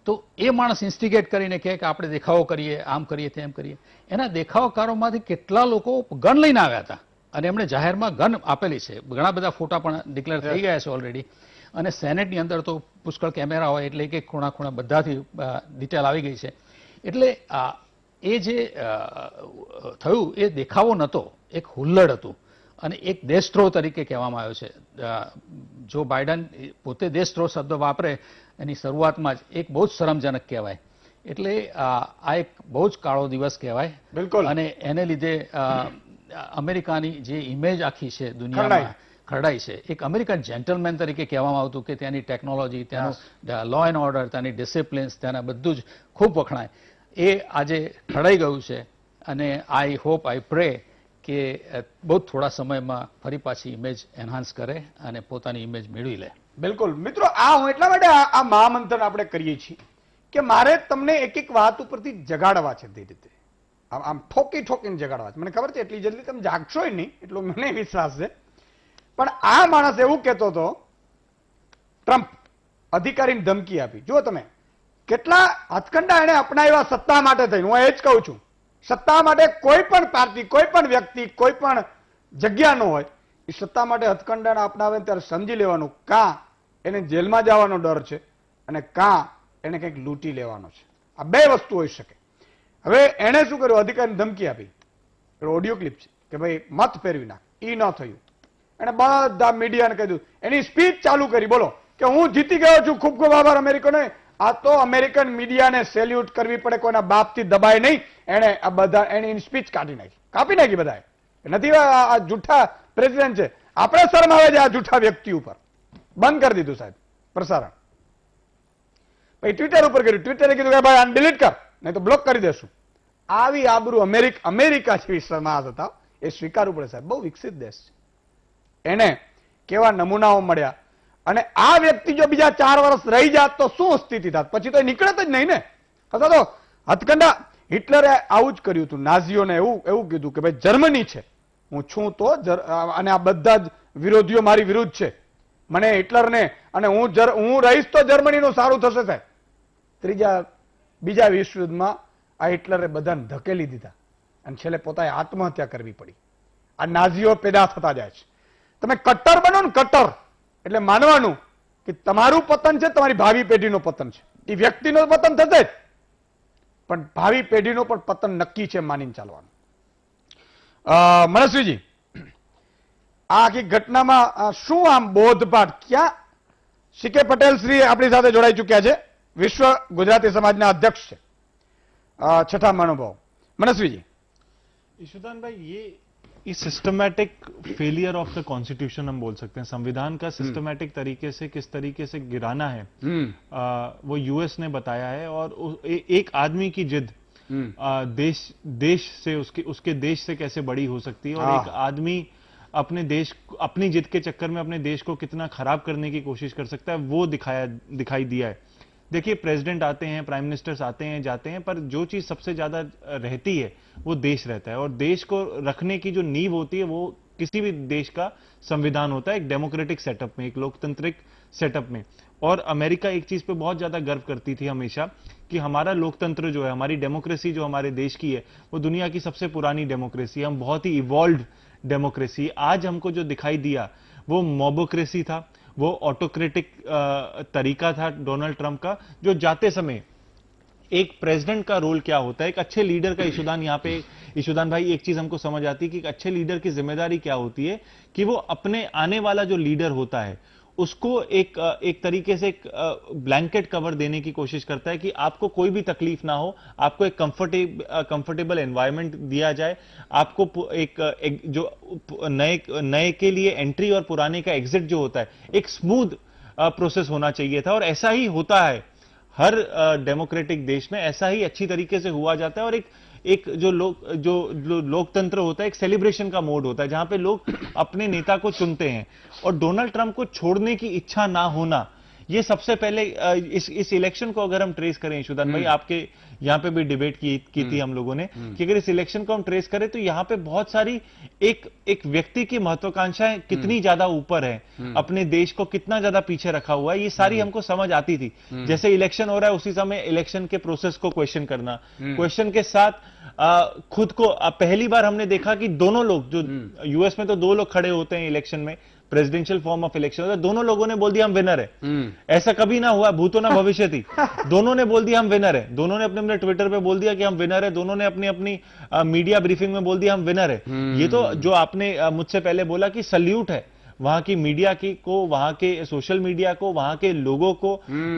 તો એ માણસ ઇન્સ્ટિગેટ કરીને કહે કે આપણે દેખાવો કરીએ, આમ કરીએ, તેમ કરીએ. એના દેખાવકારોમાંથી કેટલા લોકો ગન લઈને આવ્યા હતા અને એમણે જાહેરમાં ગન આપેલી છે. ઘણા બધા ફોટા પણ ડિક્લેર થઈ ગયા છે ઓલરેડી. અને સેનેટની અંદર તો પુષ્કળ કેમેરા હોય એટલે કે ખૂણા બધાથી ડિટેલ આવી ગઈ છે. એટલે એ જે થયું એ દેખાવો નહોતો, એક હુલ્લડ હતું અને એક દેશદ્રોહ તરીકે કહેવામાં આવ્યો છે. જો બાઇડન પોતે દેશદ્રોહ શબ્દ વાપરે એની શરૂઆતમાં જ એક બહુ જ શરમજનક કહેવાય. એટલે આ એક બહુ જ કાળો દિવસ કહેવાય. બિલકુલ. અને એને લીધે અમેરિકાની જે ઇમેજ આખી છે દુનિયામાં ખરડાઈ છે. એક અમેરિકન જેન્ટલમેન તરીકે કહેવામાં આવતું કે ત્યાંની ટેકનોલોજી, ત્યાંનું લો એન્ડ ઓર્ડર, ત્યાંની ડિસિપ્લિન્સ, ત્યાંના બધું જ ખૂબ વખણાય. એ આજે ખરડાઈ ગયું છે અને આઈ હોપ, આઈ પ્રે કે બહુ થોડા સમયમાં ફરી પાછી ઇમેજ એન્હાન્સ કરે અને પોતાની ઇમેજ મેળવી લે. બિલકુલ મિત્રો, હું એટલા માટે આ મહામંથન આપણે કરીએ છીએ કે મારે તમને એક એક વાત ઉપરથી જગાડવા છે. તે રીતે આમ ઠોકીને જગાડવા છે. મને ખબર છે એટલી જલ્દી તમે જાગશો નહીં એટલો મને વિશ્વાસ છે. પણ આ માણસ એવું કહેતો હતો, ટ્રમ્પ અધિકારીને ધમકી આપી. જો તમે કેટલા હથકંડા એને અપનાવ્યા સત્તા માટે થઈને. હું એ જ કહું છું, સત્તા માટે કોઈ પણ પાર્ટી, કોઈ પણ વ્યક્તિ, કોઈ પણ જગ્યાનો હોય એ સત્તા માટે હથકંડાને અપનાવે ત્યારે સમજી લેવાનું કાં એને જેલમાં જવાનો ડર છે અને કાં એને કંઈક લૂંટી લેવાનો છે. આ 2 વસ્તુ હોઈ શકે. હવે એને શું કર્યું, અધિકારીને ધમકી આપી. ઓડિયો ક્લિપ છે કે ભાઈ મત ફેરવી નાખ. એ ન થયું. એને બધા મીડિયાને કહી દીધું. એની સ્પીચ ચાલુ કરી, બોલો કે હું જીતી ગયો છું, ખૂબ ખૂબ આભાર અમેરિકનો. આ તો અમેરિકન મીડિયાને સેલ્યુટ કરવી પડે, કોઈના બાપથી દબાય નહીં. એને આ બધા એની સ્પીચ કાપી નાખી બધાએ. નથી આ જૂઠા પ્રેસિડેન્ટ છે. આપણે શરમ આવે છે આ જૂઠા વ્યક્તિ ઉપર. બંધ કરી દીધું સાહેબ પ્રસારણ. પછી ટ્વિટર ઉપર કર્યું. ટ્વિટરે કીધું કે ભાઈ આને ડિલીટ કર, નહીં તો બ્લોક કરી દેશું. આવી આબરૂ અમેરિકા જેવી સમાજ હતા, એ સ્વીકારવું પડે સાહેબ. બહુ વિકસિત દેશ છે. એને કેવા નમૂનાઓ મળ્યા. અને આ વ્યક્તિ જો બીજા 4 વર્ષ રહી જાત તો શું સ્થિતિ થાત? પછી તો નીકળત જ નહીં ને. અથવા તો હથકંડા. હિટલરે આવું જ કર્યું હતું. નાઝીઓને એવું કીધું કે ભાઈ જર્મની છે, હું છું તો, અને આ બધા જ વિરોધીઓ મારી વિરુદ્ધ છે. મને હિટલરને અને હું રહીશ તો જર્મનીનું સારું થશે સાહેબ. બીજા વિશ્વયુદ્ધમાં આ હિટલરે બધાને ધકેલી દીધા અને છેલ્લે પોતાએ આત્મહત્યા કરવી પડી. આ નાઝીઓ પેદા થતા જાય છે. તમે કટ્ટર બનો ને, કટ્ટર એટલે માનવાનું કે તમારું પતન છે, તમારી ભાવિ પેઢીનું પતન છે. એ વ્યક્તિનું પતન થશે જ, પણ ભાવિ પેઢીનું પણ પતન નક્કી છે માનીને ચાલવાનું. મનસ્વીજી, આ આખી ઘટનામાં શું આમ બોધપાઠ, ક્યાં સીકે પટેલ શ્રી આપણી સાથે જોડાઈ ચુક્યા છે, વિશ્વ ગુજરાતી સમાજના અધ્યક્ષ છે, 6ठा મહાનુભાવ. મનસ્વીજી. ईशुदान भाई, ये systematic failure of the constitution हम बोल सकते हैं. संविधान का सिस्टमैटिक तरीके से किस तरीके से गिराना है वो यूएस ने बताया है. और एक आदमी की जिद देश से उसके देश से कैसे बड़ी हो सकती है, और एक आदमी अपनी जिद के चक्कर में अपने देश को कितना खराब करने की कोशिश कर सकता है, वो दिखाई दिया है. देखिए, प्रेसिडेंट आते हैं, प्राइम मिनिस्टर्स आते हैं, जाते हैं, पर जो चीज सबसे ज्यादा रहती है वो देश रहता है। और देश को रखने की जो नींव होती है वो किसी भी देश का संविधान होता है, एक डेमोक्रेटिक सेटअप में, एक लोकतांत्रिक सेटअप में। और अमेरिका एक चीज पे बहुत ज्यादा गर्व करती थी हमेशा कि हमारा लोकतंत्र जो है, हमारी डेमोक्रेसी जो हमारे देश की है, वो दुनिया की सबसे पुरानी डेमोक्रेसी है। हम बहुत ही इवॉल्व्ड डेमोक्रेसी। आज हमको जो दिखाई दिया वो मोबोक्रेसी था, वो ऑटोक्रेटिक तरीका था डोनाल्ड ट्रंप का, जो जाते समय एक प्रेसिडेंट का रोल क्या होता है, एक अच्छे लीडर का ईशुदान यहाँ पे, ईशुदान भाई एक चीज हमको समझ आती है कि एक अच्छे लीडर की जिम्मेदारी क्या होती है कि वो अपने आने वाला जो लीडर होता है उसको एक तरीके से एक ब्लैंकेट कवर देने की कोशिश करता है कि आपको कोई भी तकलीफ ना हो, आपको एक कंफर्टेबल एनवायरनमेंट दिया जाए, आपको एक जो नए के लिए एंट्री और पुराने का एग्जिट जो होता है एक स्मूथ प्रोसेस होना चाहिए था। और ऐसा ही होता है हर डेमोक्रेटिक देश में, ऐसा ही अच्छी तरीके से हुआ जाता है। और एक जो लोकतंत्र होता है, एक सेलिब्रेशन का मोड होता है जहां पे लोग अपने नेता को चुनते हैं। और डोनाल्ड ट्रंप को छोड़ने की इच्छा ना होना, ये सबसे पहले इस इलेक्शन को अगर हम ट्रेस करें, ईशुदान भाई आपके यहां पे भी डिबेट की थी हम लोगों ने कि अगर इस इलेक्शन को हम ट्रेस करें तो यहां पे बहुत सारी एक व्यक्ति की महत्वाकांक्षाएं कितनी ज्यादा ऊपर है, अपने देश को कितना ज्यादा पीछे रखा हुआ है, ये सारी हमको समझ आती थी। जैसे इलेक्शन हो रहा है उसी समय इलेक्शन के प्रोसेस को क्वेश्चन करना, क्वेश्चन के साथ खुद को पहली बार हमने देखा कि दोनों लोग, जो यूएस में तो दो लोग खड़े होते हैं इलेक्शन में, प्रेसिडेंशियल फॉर्म ऑफ इलेक्शन, दोनों लोगों ने बोल दिया हम विनर है। ऐसा कभी ना हुआ, भूतो ना भविष्य थी। दोनों ने बोल दिया हम विनर है, दोनों ने अपने अपने ट्विटर पे बोल दिया कि हम विनर है, दोनों ने अपनी अपनी मीडिया ब्रीफिंग में बोल दिया हम विनर है। ये तो जो आपने मुझसे पहले बोला कि सल्यूट है वहां की मीडिया को, वहां के सोशल मीडिया को, वहां के लोगों को,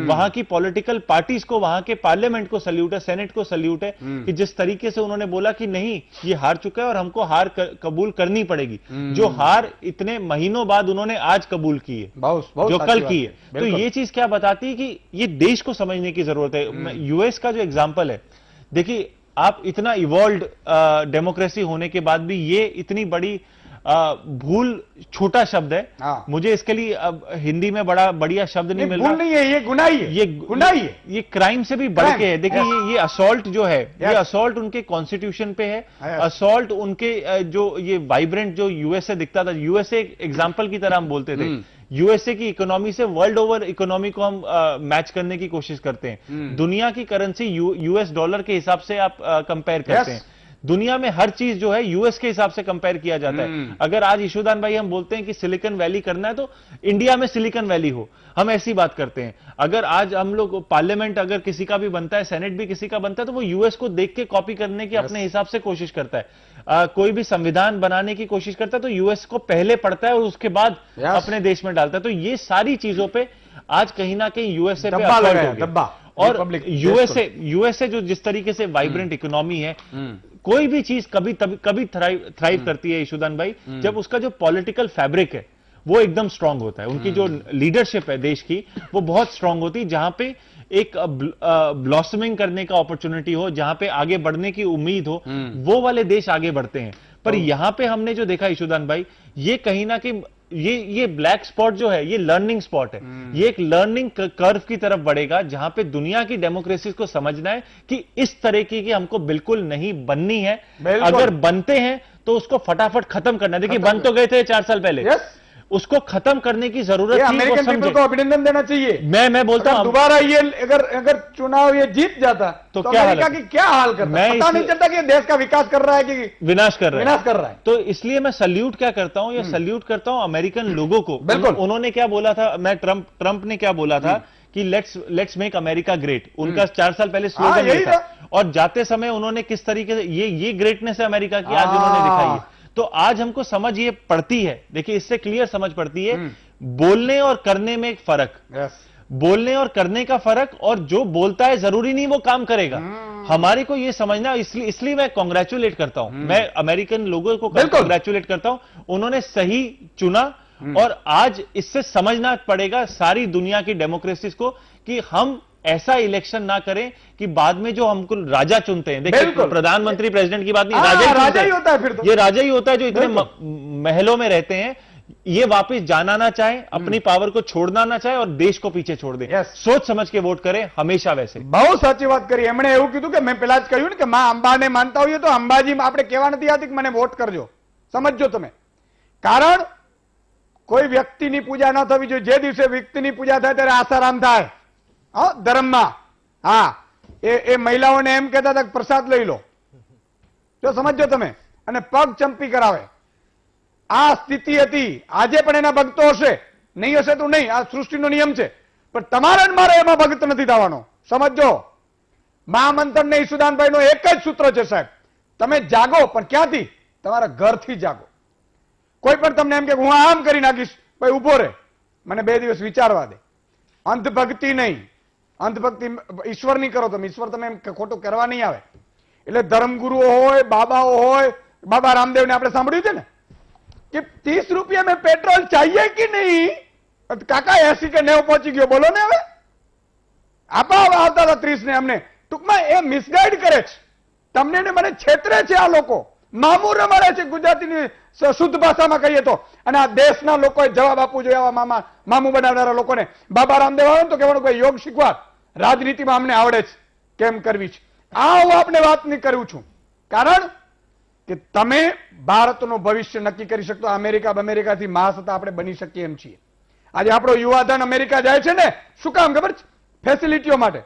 वहां की पॉलिटिकल पार्टीज को, वहां के पार्लियामेंट को सल्यूट है, सेनेट को सल्यूट है कि जिस तरीके से उन्होंने बोला कि नहीं ये हार चुका है और हमको हार कबूल करनी पड़ेगी। जो हार इतने महीनों बाद उन्होंने आज कबूल की है, जो कल की है। तो ये चीज क्या बताती है कि ये देश को समझने की जरूरत है। यूएस का जो एग्जाम्पल है, देखिए आप इतना इवॉल्व्ड डेमोक्रेसी होने के बाद भी ये इतनी बड़ी भूल, छोटा शब्द है। मुझे इसके लिए अब हिंदी में बड़ा बढ़िया शब्द नहीं मिल रहा। भूल नहीं है, ये गुनाही है, ये गुनाही है, ये क्राइम से भी बढ़ के है। देखिए ये असॉल्ट जो है, ये असॉल्ट उनके कॉन्स्टिट्यूशन पे है, असॉल्ट उनके जो ये वाइब्रेंट जो यूएसए दिखता था, यूएसए एग्जाम्पल की तरह हम बोलते थे। यूएसए की इकोनॉमी से वर्ल्ड ओवर इकोनॉमी को हम मैच करने की कोशिश करते हैं। दुनिया की करेंसी यूएस डॉलर के हिसाब से आप कंपेयर करते हैं। दुनिया में हर चीज जो है यूएस के हिसाब से कंपेयर किया जाता है। अगर आज ईशुदान भाई हम बोलते हैं कि सिलिकॉन वैली करना है तो इंडिया में सिलिकॉन वैली हो, हम ऐसी बात करते हैं। अगर आज हम लोग पार्लियामेंट अगर किसी का भी बनता है, सेनेट भी किसी का बनता है, तो वो यूएस को देख के कॉपी करने की अपने हिसाब से कोशिश करता है। कोई भी संविधान बनाने की कोशिश करता है तो यूएस को पहले पढ़ता है और उसके बाद अपने देश में डालता है। तो ये सारी चीजों पे आज कहीं ना कहीं यूएसए पे असर हो गया। और यूएसए जो जिस तरीके से वाइब्रेंट इकोनॉमी है, कोई भी चीज कभी थ्राइव करती है ईशुदान भाई जब उसका जो पॉलिटिकल फैब्रिक है वो एकदम स्ट्रांग होता है। उनकी जो लीडरशिप है देश की वो बहुत स्ट्रांग होती है, जहां पे एक ब्लॉसमिंग करने का अपॉर्चुनिटी हो, जहां पे आगे बढ़ने की उम्मीद हो, वो वाले देश आगे बढ़ते हैं। पर यहां पे हमने जो देखा ईशुदान भाई, ये कहीं ना कहीं ये ब्लैक स्पॉट जो है ये लर्निंग स्पॉट है। ये एक लर्निंग कर्व की तरफ बढ़ेगा जहां पे दुनिया की डेमोक्रेसी को समझना है कि इस तरह की हमको बिल्कुल नहीं बननी है। अगर बनते हैं तो उसको फटाफट खत्म करना है। देखिए बन तो गए थे 4 साल पहले, उसको खत्म करने की जरूरत थी। अमेरिकन पीपल को अभिनंदन देना चाहिए। मैं बोलता हूं दोबारा ये अगर चुनाव ये जीत जाता तो अमेरिका की क्या हाल करता, पता नहीं चलता कि देश का विकास कर रहा है कि विनाश कर रहा है। तो इसलिए मैं सल्यूट क्या करता हूं, ये सल्यूट करता हूं अमेरिकन लोगों को। उन्होंने क्या बोला था, मैं ट्रंप ने क्या बोला था कि लेट्स मेक अमेरिका ग्रेट। उनका 4 साल पहले स्लोगन यही था। और जाते समय उन्होंने किस तरीके से ये ग्रेटनेस है अमेरिका की आज उन्होंने दिखाई है। तो आज हमको समझ ये पड़ती है, देखिए इससे क्लियर समझ पड़ती है बोलने और करने में एक फर्क। बोलने और करने का फर्क, और जो बोलता है जरूरी नहीं वो काम करेगा। हमारे को ये समझना, इसलिए मैं कांग्रेचुलेट करता हूं, मैं अमेरिकन लोगों को कांग्रेचुलेट करता हूं। उन्होंने सही चुना और आज इससे समझना पड़ेगा सारी दुनिया की डेमोक्रेसीज को कि हम ऐसा इलेक्शन ना करें कि बाद में जो हमको राजा चुनते हैं, देखिए प्रधानमंत्री प्रेसिडेंट की बात नहीं, राजा ही होता है। फिर तो ये राजा ही होता है जो इतने महलों में रहते हैं, ये वापस जाना ना चाहे, अपनी पावर को छोड़ना ना चाहे और देश को पीछे छोड़ दे। Yes. सोच समझ के वोट करें, हमेशा वैसे। બહુ સાચી વાત કરી. એમણે એવું કીધું કે મેં પેલા જ કહ્યું ને કે માં અંબાને માનતા હોઈએ તો અંબાજીમાં આપણે કહેવા નથી આવતી કે મને વોટ કરજો. સમજજો તમે. કારણ કોઈ વ્યક્તિની પૂજા ન થવી જોઈએ. જે દિવસે વ્યક્તિની પૂજા થાય ત્યારે આસારામ થાય. હા, ધર્મમાં. હા, એ મહિલાઓને એમ કહેતા હતા કે પ્રસાદ લઈ લો. જો સમજજો તમે. અને પગ ચંપી કરાવે. આ સ્થિતિ હતી. આજે પણ એના ભક્તો હશે, નહીં હશે તો નહીં, આ સૃષ્ટિનો નિયમ છે. પણ તમારે ને મારે એમાં ભક્ત નથી થવાનો. સમજો. મહામંત્ર ને ઈસુદાનભાઈનો એક જ સૂત્ર છે સાહેબ, તમે જાગો, પણ ક્યાંથી? તમારા ઘરથી જાગો. કોઈ પણ તમને એમ કે હું આમ કરી નાખીશ, ભાઈ ઉભો રહે, મને 2 દિવસ વિચારવા દે. અંધભક્તિ નહીં. અંધભક્તિ ઈશ્વરની કરો તમે. ઈશ્વર તમે એમ ખોટું કરવા નહીં આવે. એટલે ધર્મગુરુઓ હોય, બાબાઓ હોય, બાબા રામદેવને આપણે સાંભળ્યું છે ને કે 30 રૂપિયા में पेट्रोल चाहिए कि नहीं? કાકા 80 કે 90 પહોંચી ગયો. બોલો ને હવે. આપા આવતા હતા 30 ને. અમને ટૂંકમાં એ મિસગાઈડ કરે છે. તમને ને મને છેતરે છે આ લોકો. મામું રમાડે છે ગુજરાતીની શુદ્ધ ભાષામાં કહીએ તો. અને આ દેશના લોકોએ જવાબ આપવું જોઈએ આવા મામું બનાવનારા લોકોને. બાબા રામદેવ આવે તો કહેવાનું કે યોગ શીખવા, રાજનીતિમાં અમને આવડે છે કેમ કરવી છે. આ હું આપને વાત નહીં કરું છું. કારણ કે તમે ભારતનું ભવિષ્ય નક્કી કરી શકતો. અમેરિકાથી મહાસત્તા આપણે બની શકીએ એમ છીએ. આજે આપણો યુવાધન અમેરિકા જાય છે ને, શું કામ ખબર છે? ફેસિલિટીઓ માટે.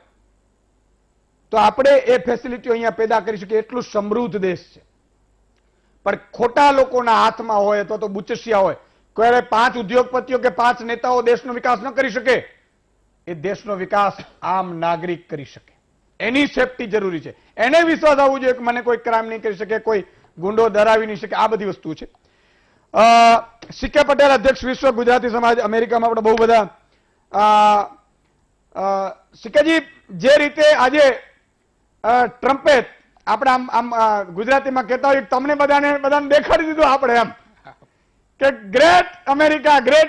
તો આપણે એ ફેસિલિટીઓ અહીંયા પેદા કરી શકીએ. એટલું સમૃદ્ધ દેશ છે. પણ ખોટા લોકોના હાથમાં હોય અથવા તો બુચસિયા હોય, કોઈ 5 ઉદ્યોગપતિઓ કે 5 નેતાઓ દેશનો વિકાસ ન કરી શકે. એ દેશનો વિકાસ આમ નાગરિક કરી શકે. એની સેફટી જરૂરી છે. એને વિશ્વાસ આવવો જોઈએ કે મને કોઈ ક્રાઇમ નહીં કરી શકે, કોઈ ગુંડો ડરાવી નહીં શકે. આ બધી વસ્તુ છે. સીકે પટેલ, અધ્યક્ષ વિશ્વ ગુજરાતી સમાજ અમેરિકામાં. આપણે બહુ બધા સીકેજી, જે રીતે આજે ટ્રમ્પે આપણે આમ ગુજરાતીમાં કહેતા હોય તમને બધાને દેખાડી દીધું આપણે એમ કે ગ્રેટ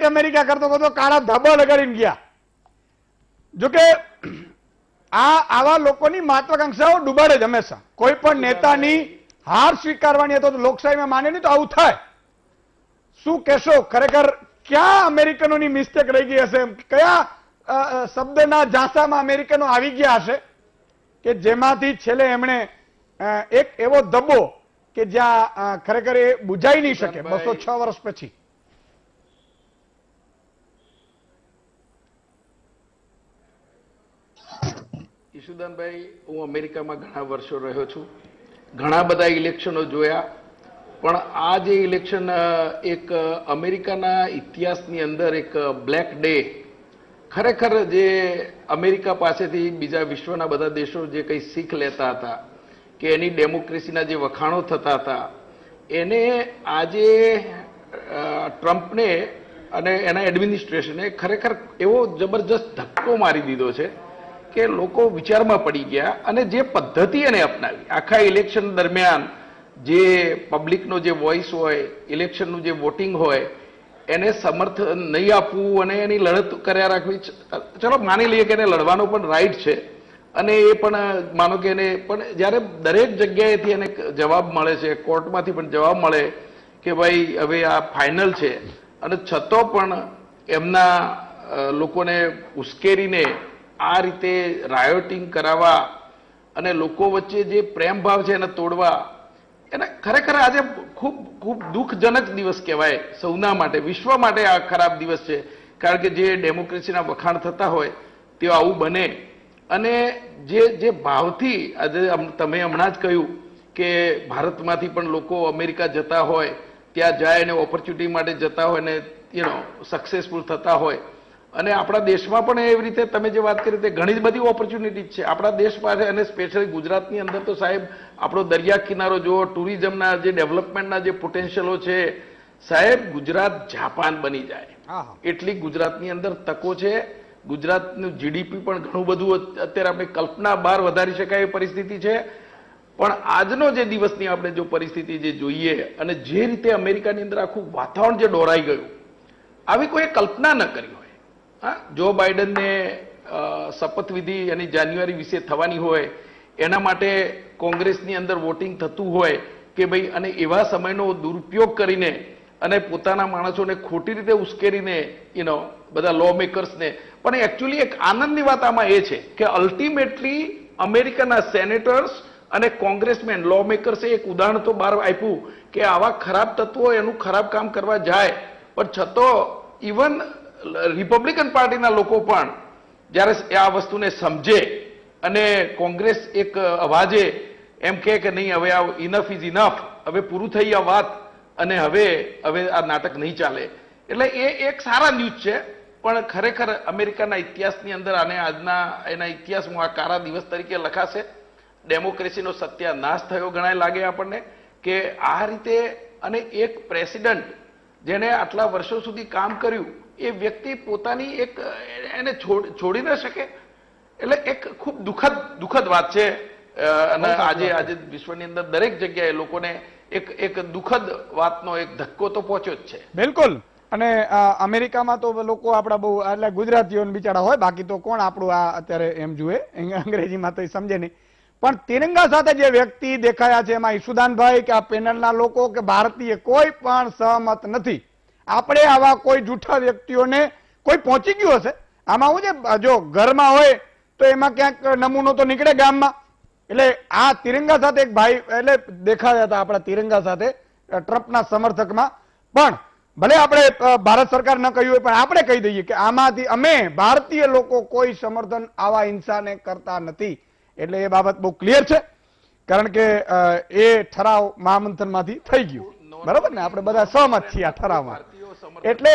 અમેરિકા કરતો કરતો કાળા ધાબા લગાડીને ગયા. જોકે આવા લોકોની મહત્વાકાંક્ષાઓ ડૂબાડે જ હંમેશા. કોઈ પણ નેતાની હાર સ્વીકારવાની અથવા તો લોકશાહીમાં માને નહીં તો આવું થાય. શું કહેશો? ખરેખર ક્યાં અમેરિકનોની મિસ્ટેક રહી ગઈ હશે? કયા શબ્દના ઝાંસામાં અમેરિકનો આવી ગયા હશે કે જેમાંથી છેલ્લે એમણે એક એવો ધબ્બો કે જ્યાં ખરેખર એ બુજાઈ નહીં શકે 206 વર્ષ પછી. ઈશુદાનભાઈ, હું અમેરિકામાં ઘણા વર્ષો રહ્યો છું. ઘણા બધા ઇલેક્શનો જોયા. પણ આ જે ઇલેક્શન એક અમેરિકાના ઇતિહાસની અંદર એક બ્લેક ડે, ખરેખર જે અમેરિકા પાસેથી બીજા વિશ્વના બધા દેશો જે કંઈ શીખ લેતા હતા કે એની ડેમોક્રેસીના જે વખાણો થતા હતા, એને આજે ટ્રમ્પને અને એના એડમિનિસ્ટ્રેશને ખરેખર એવો જબરજસ્ત ધક્કો મારી દીધો છે કે લોકો વિચારમાં પડી ગયા. અને જે પદ્ધતિ એને અપનાવી આખા ઇલેક્શન દરમિયાન, જે પબ્લિકનો જે વોઇસ હોય, ઇલેક્શનનું જે વોટિંગ હોય, એને સમર્થન નહીં આપવું અને એની લડત કર્યા રાખવી. ચલો માની લઈએ કે એને લડવાનો પણ રાઈટ છે અને એ પણ માનો કે એને પણ જ્યારે દરેક જગ્યાએથી એને જવાબ મળે છે, કોર્ટમાંથી પણ જવાબ મળે કે ભાઈ હવે આ ફાઇનલ છે, અને છતાં પણ એમના લોકોને ઉશ્કેરીને આ રીતે રાયોટિંગ કરાવવા અને લોકો વચ્ચે જે પ્રેમ ભાવ છે એને તોડવા, એને ખરેખર આજે ખૂબ ખૂબ દુઃખજનક દિવસ કહેવાય સૌના માટે, વિશ્વ માટે આ ખરાબ દિવસ છે. કારણ કે જે ડેમોક્રેસીના વખાણ થતા હોય તેઓ આવું બને. અને જે ભાવથી આજે તમે હમણાં જ કહ્યું કે ભારતમાંથી પણ લોકો અમેરિકા જતા હોય, ત્યાં જાય અને ઓપોર્ચ્યુનિટી માટે જતા હોય ને સક્સેસફુલ થતા હોય. અને આપણા દેશમાં પણ એવી રીતે તમે જે વાત કરી તે ઘણી જ બધી ઓપોર્ચ્યુનિટી છે આપણા દેશ પાસે. અને સ્પેશિયલી ગુજરાતની અંદર તો સાહેબ આપણો દરિયા કિનારો જુઓ, ટુરિઝમના જે ડેવલપમેન્ટના જે પોટેન્શિયલો છે સાહેબ, ગુજરાત જાપાન બની જાય એટલી ગુજરાતની અંદર તકો છે. ગુજરાતનું જીડીપી પણ ઘણું બધું અત્યારે આપણે કલ્પના બહાર વધારી શકાય એ પરિસ્થિતિ છે. પણ આજનો જે દિવસની આપણે જો પરિસ્થિતિ જે જોઈએ અને જે રીતે અમેરિકાની અંદર આખું વાતાવરણ જે દોરાઈ ગયું, આવી કોઈ કલ્પના ન કરી હોય. હા, જો બાઇડનને શપથવિધિ એની જાન્યુઆરી વિશે થવાની હોય, એના માટે કોંગ્રેસની અંદર વોટિંગ થતું હોય કે ભાઈ, અને એવા સમયનો દુરુપયોગ કરીને અને પોતાના માણસોને ખોટી રીતે ઉશ્કેરીને બધા લો મેકર્સને, પણ એકચ્યુઅલી એક આનંદની વાત આમાં એ છે કે અલ્ટિમેટલી અમેરિકાના સેનેટર્સ અને કોંગ્રેસમેન લો મેકર્સે એક ઉદાહરણ તો બહાર આપ્યું કે આવા ખરાબ તત્વો એનું ખરાબ કામ કરવા જાય, પણ છતાં ઇવન રિપબ્લિકન પાર્ટીના લોકો પણ જ્યારે આ વસ્તુને સમજે અને કોંગ્રેસ એક અવાજે એમ કહે કે નહીં હવે આ ઇનફ ઇઝ ઇનફ, હવે પૂરું થઈ આ વાત અને હવે આ નાટક નહીં ચાલે, એટલે એ એક સારા ન્યૂઝ છે. પણ ખરેખર અમેરિકાના ઇતિહાસની અંદર અને આજના એના ઇતિહાસમાં આ કાળા દિવસ તરીકે લખાશે. ડેમોક્રેસીનો સત્યાનાશ થયો ગણાય લાગે આપણને કે આ રીતે, અને એક પ્રેસિડન્ટ જેને આટલા વર્ષો સુધી કામ કર્યું એ વ્યક્તિ પોતાની એને છોડી ન શકે, એટલે એક ખૂબ દુઃખદ વાત છે. અને આજે વિશ્વની અંદર દરેક જગ્યાએ લોકોને એક દુઃખદ વાતનો એક ધક્કો તો પહોંચ્યો જ છે. બિલકુલ. અને અમેરિકામાં તો લોકો આપણા બહુ એટલે ગુજરાતીઓ બિચારા હોય, બાકી તો કોણ આપણું આ અત્યારે એમ જુએ, અંગ્રેજીમાં તો સમજે નહીં. પણ તિરંગા સાથે જે વ્યક્તિ દેખાયા છે એમાં ઈશુદાનભાઈ કે આ પેનલના લોકો કે ભારતીય કોઈ પણ સહમત નથી. આપણે આવા કોઈ જૂઠા વ્યક્તિઓને કોઈ પહોંચી ગયું હશે આમાં હું છે, જો ઘરમાં હોય તો એમાં ક્યાંક નમૂનો તો નીકળે ગામમાં. એટલે આ તિરંગા સાથે એક ભાઈ એટલે દેખાયા હતા આપણા તિરંગા સાથે ટ્રમ્પના સમર્થકમાં. પણ ભલે આપણે ભારત સરકાર ન કહ્યું હોય પણ આપણે કહી દઈએ કે આમાંથી અમે ભારતીય લોકો કોઈ સમર્થન આવા હિંસાને કરતા નથી. એટલે એ બાબત બહુ ક્લિયર છે, કારણ કે એ ઠરાવ મહામંથનમાંથી થઈ ગયું, બરાબર ને? આપણે બધા સહમત છીએ આ ઠરાવમાં. એટલે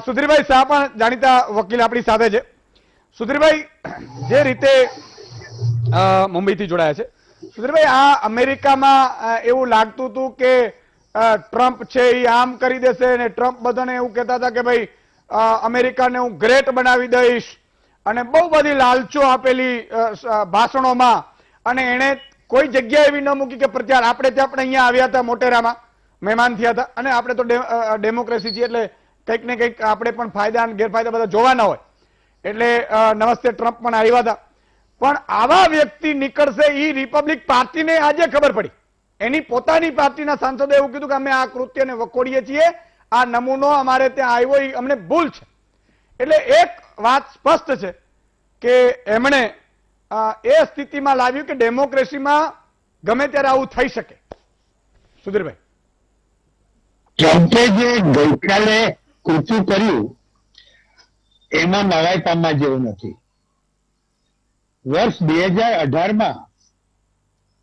સુધીરભાઈ શાહ પણ જાણીતા વકીલ આપણી સાથે છે. સુધીરભાઈ, જે રીતે મુંબઈથી જોડાયા છે, સુધીરભાઈ, આ અમેરિકામાં એવું લાગતું હતું કે ટ્રમ્પ છે એ આમ કરી દેશે, અને ટ્રમ્પ બધાને એવું કહેતા હતા કે ભાઈ અમેરિકાને હું ગ્રેટ બનાવી દઈશ, અને બહુ બધી લાલચો આપેલી ભાષણોમાં, અને એને કોઈ જગ્યા એવી ન મૂકી કે પ્રચાર. આપણે અહીંયા આવ્યા હતા મોટેરામાં, મહેમાન થયા હતા, અને આપણે તો ડેમોક્રેસી છીએ એટલે કંઈક ને કંઈક આપણે પણ ફાયદા અને ગેરફાયદા બધા જોવાના હોય, એટલે નમસ્તે ટ્રમ્પ પણ આવ્યા હતા. પણ આવા વ્યક્તિ નીકળશે એ રિપબ્લિક પાર્ટીને આજે ખબર પડી. એની પોતાની પાર્ટીના સાંસદે એવું કીધું કે અમે આ કૃત્યને વખોડીએ છીએ, આ નમૂનો અમારે ત્યાં આવ્યો એ અમને ભૂલ છે. એટલે એક વાત સ્પષ્ટ છે કે એમણે એ સ્થિતિમાં લાવ્યું કે ડેમોક્રેસીમાં ગમે ત્યારે આવું થઈ શકે. સુધીરભાઈ, ટ્રમ્પે જે ગઈકાલે કૃત્ય કર્યું એમાં નવાઈ પામવા જેવું નથી. વર્ષ 2018માં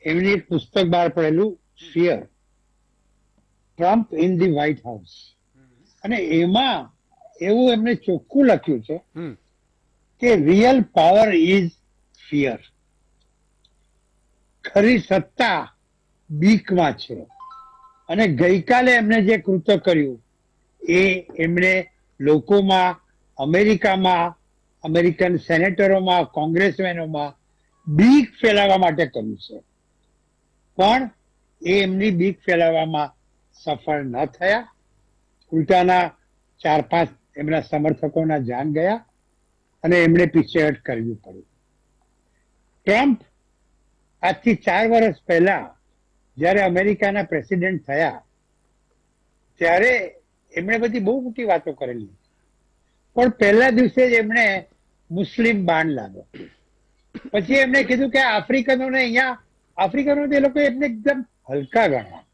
એમની એક પુસ્તક બહાર પડેલું fear, Trump in the white house, અને એમાં એવું એમને ચોખ્ખું લખ્યું છે કે રિયલ પાવર ઇઝ ફિયર. ખરી સત્તા બીકમાં છે. અને ગઈકાલે એમને જે કૃત્ય કર્યું એ એમણે લોકોમાં, અમેરિકામાં, અમેરિકન સેનેટરોમાં, કોંગ્રેસમેનોમાં બીક ફેલાવવા માટે કર્યું છે. પણ એ એમની બીક ફેલાવવામાં સફળ ન થયા. ઉલટાના 4-5 એમના સમર્થકોના જાન ગયા અને એમણે પીછેહટ કરવી પડી. ટ્રમ્પ આજથી 4 વર્ષ પહેલા જ્યારે અમેરિકાના પ્રેસિડેન્ટ થયા ત્યારે એમણે બધી બહુ મોટી વાતો કરેલી, પણ પહેલા દિવસે જ એમણે મુસ્લિમ બાન લાવ્યો. પછી એમણે કીધું કે આફ્રિકનોને આફ્રિકનો એ લોકો એમને એકદમ હલકા ગણ્યા.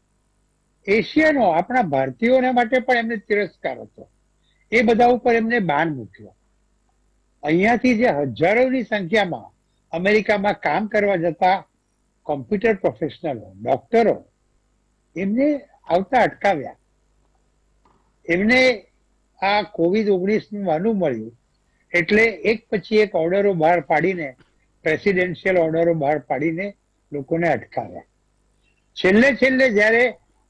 એશિયનો, આપણા ભારતીયોને માટે પણ એમને તિરસ્કાર હતો. એ બધા ઉપર એમને બાન મૂક્યો. અહીંયાથી જે હજારોની સંખ્યામાં અમેરિકામાં કામ કરવા જતા કોમ્પ્યુટર પ્રોફેશનલો, ડોક્ટરો, એમને આવતા અટકાવ્યા. એમને આ COVID-19 વાનું મળ્યું એટલે એક પછી એક ઓર્ડરો બહાર પાડીને, પ્રેસિડેન્શિયલ ઓર્ડરો બહાર પાડીને લોકોને અટકાવ્યા. છેલ્લે જ્યારે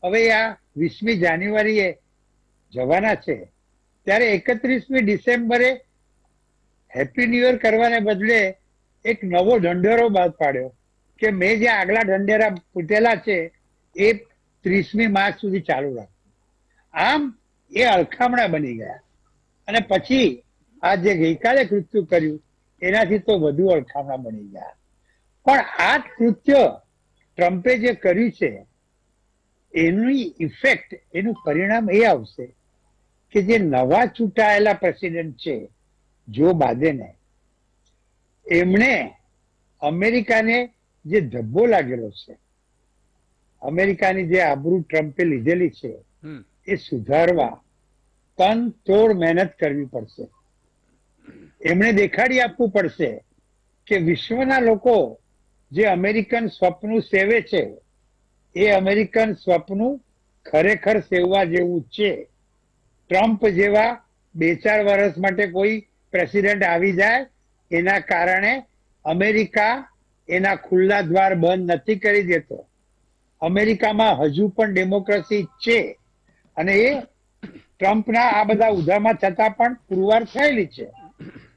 હવે આ 20મી જાન્યુઆરીએ જવાના છે ત્યારે 31મી ડિસેમ્બરે હેપી ન્યૂ યર કરવાને બદલે એક નવો ઢંઢેરો બહાર પાડ્યો કે મેં જે આગલા ઢંઢેરા ફૂટેલા છે એ 30મી માર્ચ સુધી ચાલુ રાખવું. આમ એ અળખામણા બની ગયા. અને પછી આ જે ગઈકાલે કૃત્ય કર્યું એનાથી તો વધુ અળખામણા બની ગયા. પણ આ કૃત્ય ટ્રમ્પે જે કર્યું છે એની ઇફેક્ટ, એનું પરિણામ એ આવશે કે જે નવા ચૂંટાયેલા પ્રેસિડેન્ટ છે જો બાઇડેને, એમણે અમેરિકાને જે ધબ્બો લાગેલો છે, અમેરિકાની જે આબરૂ ટ્રમ્પે લીધેલી છે એ સુધારવા તન તોડ મહેનત કરવી પડશે. એમણે દેખાડી આપવું પડશે કે વિશ્વના લોકો જે અમેરિકન સ્વપ્ન સેવે છે એ અમેરિકન સ્વપ્ન ખરેખર સેવવા જેવું છે. ટ્રમ્પ જેવા 2-4 વર્ષ માટે કોઈ પ્રેસિડેન્ટ આવી જાય એના કારણે અમેરિકા એના ખુલ્લા દ્વાર બંધ નથી કરી દેતો. અમેરિકામાં હજુ પણ ડેમોક્રેસી છે અને એ ટ્રમ્પના આ બધા ઉધામાં છતાં પણ પુરવાર થયેલી છે.